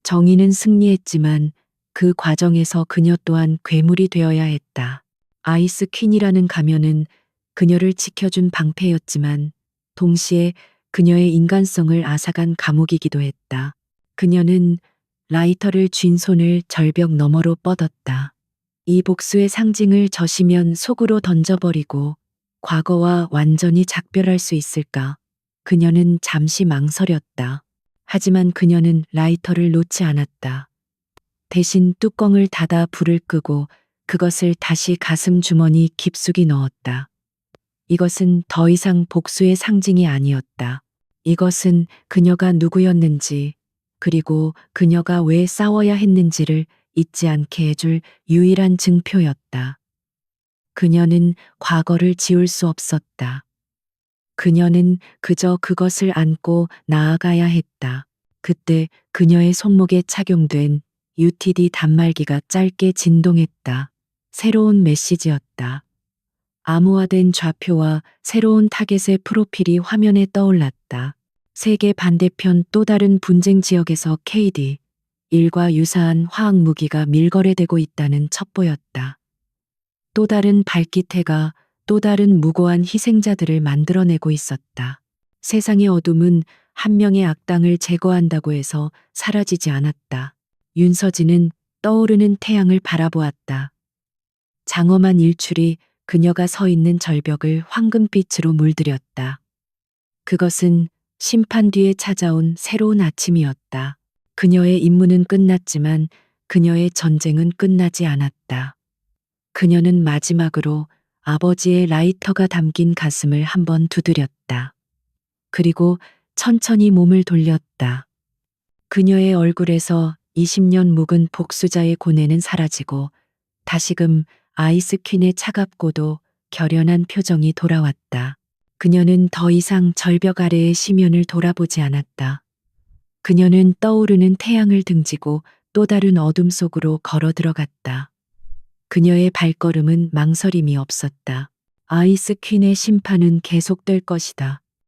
정의는 승리했지만 그 과정에서 그녀 또한 괴물이 되어야 했다. 아이스 퀸이라는 가면은 그녀를 지켜준 방패였지만 동시에 그녀의 인간성을 앗아간 감옥이기도 했다. 그녀는 라이터를 쥔 손을 절벽 너머로 뻗었다. 이 복수의 상징을 젖으면 속으로 던져버리고 과거와 완전히 작별할 수 있을까? 그녀는 잠시 망설였다. 하지만 그녀는 라이터를 놓지 않았다. 대신 뚜껑을 닫아 불을 끄고 그것을 다시 가슴 주머니 깊숙이 넣었다. 이것은 더 이상 복수의 상징이 아니었다. 이것은 그녀가 누구였는지, 그리고 그녀가 왜 싸워야 했는지를 잊지 않게 해줄 유일한 증표였다. 그녀는 과거를 지울 수 없었다. 그녀는 그저 그것을 안고 나아가야 했다. 그때 그녀의 손목에 착용된 UTD 단말기가 짧게 진동했다. 새로운 메시지였다. 암호화된 좌표와 새로운 타겟의 프로필이 화면에 떠올랐다. 세계 반대편 또 다른 분쟁 지역에서 KD, 일과 유사한 화학 무기가 밀거래되고 있다는 첩보였다. 또 다른 발기태가 또 다른 무고한 희생자들을 만들어내고 있었다. 세상의 어둠은 한 명의 악당을 제거한다고 해서 사라지지 않았다. 윤서진은 떠오르는 태양을 바라보았다. 장엄한 일출이 그녀가 서 있는 절벽을 황금빛으로 물들였다. 그것은 심판 뒤에 찾아온 새로운 아침이었다. 그녀의 임무는 끝났지만 그녀의 전쟁은 끝나지 않았다. 그녀는 마지막으로 아버지의 라이터가 담긴 가슴을 한번 두드렸다. 그리고 천천히 몸을 돌렸다. 그녀의 얼굴에서 20년 묵은 복수자의 고뇌는 사라지고 다시금 아이스퀸의 차갑고도 결연한 표정이 돌아왔다. 그녀는 더 이상 절벽 아래의 심연을 돌아보지 않았다. 그녀는 떠오르는 태양을 등지고 또 다른 어둠 속으로 걸어 들어갔다. 그녀의 발걸음은 망설임이 없었다. 아이스퀸의 심판은 계속될 것이다.